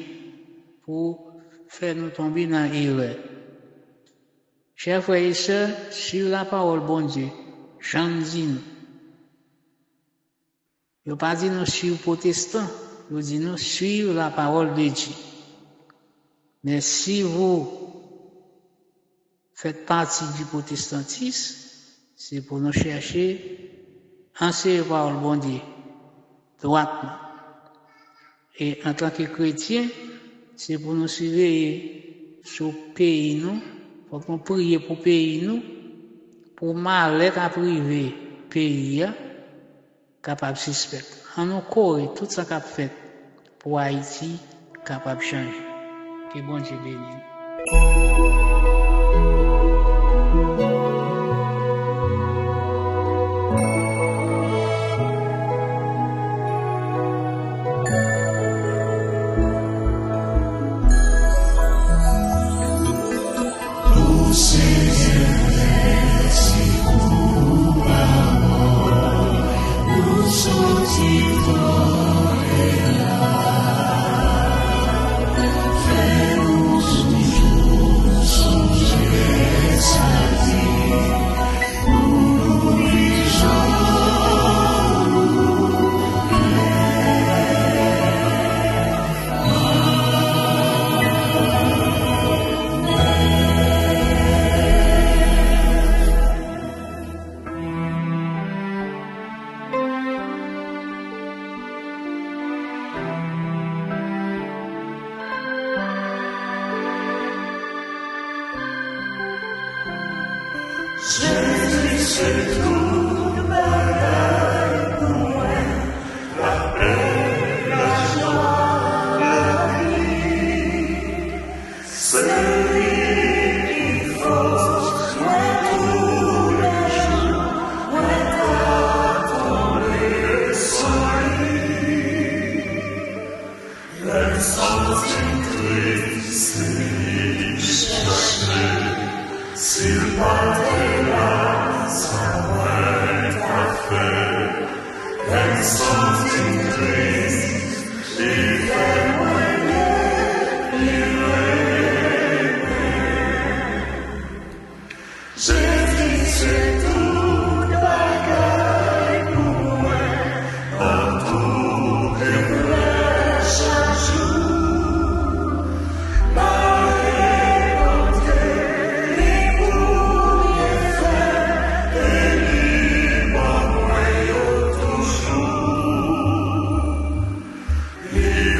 pour faire nous tomber dans l'erreur. Chers frères et sœurs, sur la parole bon Dieu, j'en dis nous. Je ne pas dit nous sur protestants, je dis nous sur la parole de Dieu. Mais si vous faites partie du protestantisme, c'est pour nous chercher enseigner la parole bon Dieu, droitement. Et en tant que chrétien, c'est pour nous surveiller sur le pays, nous, faut qu'on prie pour pays nous, pour mal-être à privé pays, capable de suspect. En nous corps, tout ça qu'a fait pour Haïti, capable de changer. Que bon Dieu bénisse.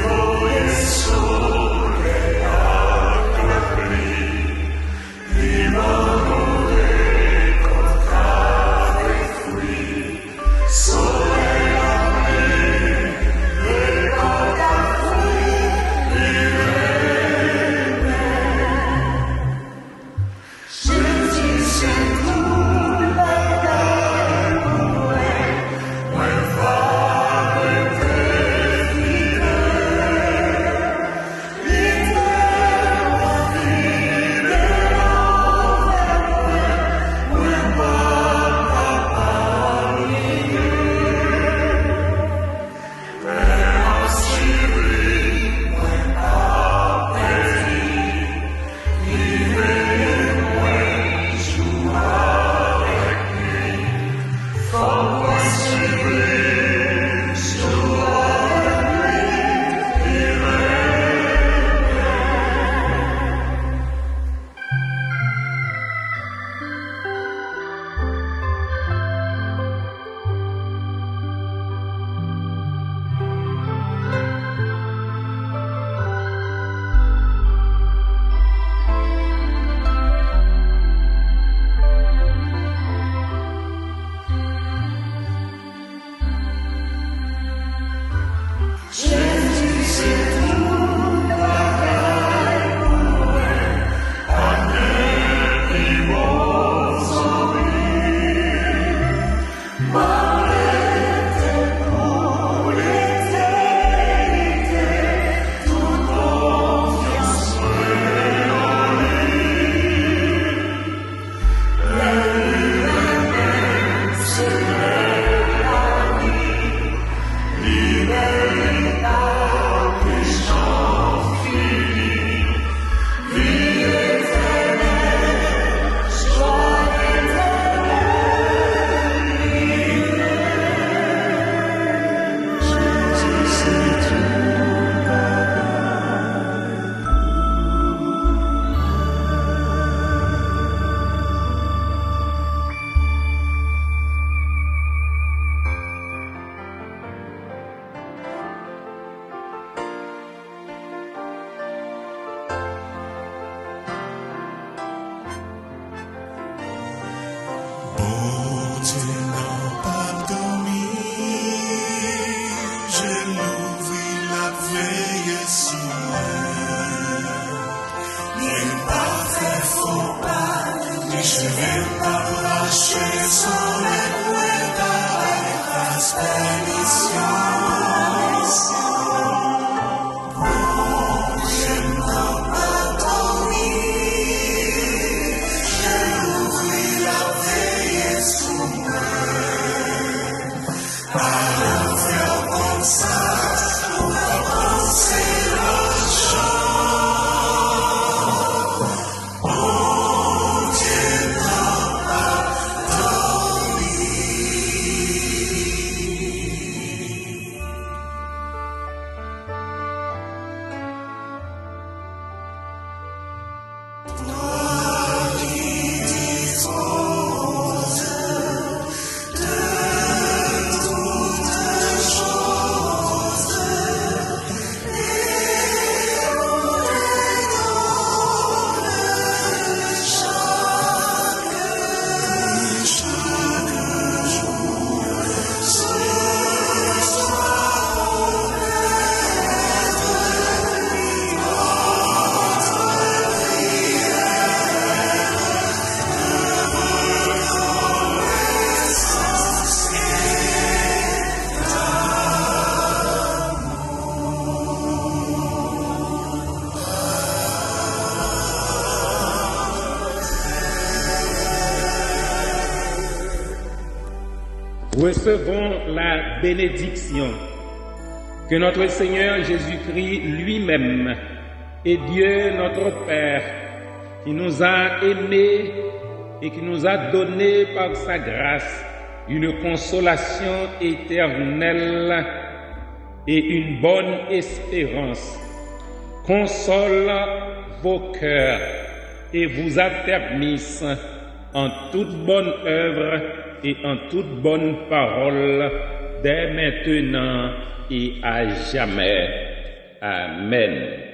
Oh, recevons la bénédiction que notre Seigneur Jésus-Christ lui-même et Dieu notre Père, qui nous a aimés et qui nous a donné par sa grâce une consolation éternelle et une bonne espérance, console vos cœurs et vous affermisse en toute bonne œuvre et en toute bonne parole, dès maintenant et à jamais. Amen.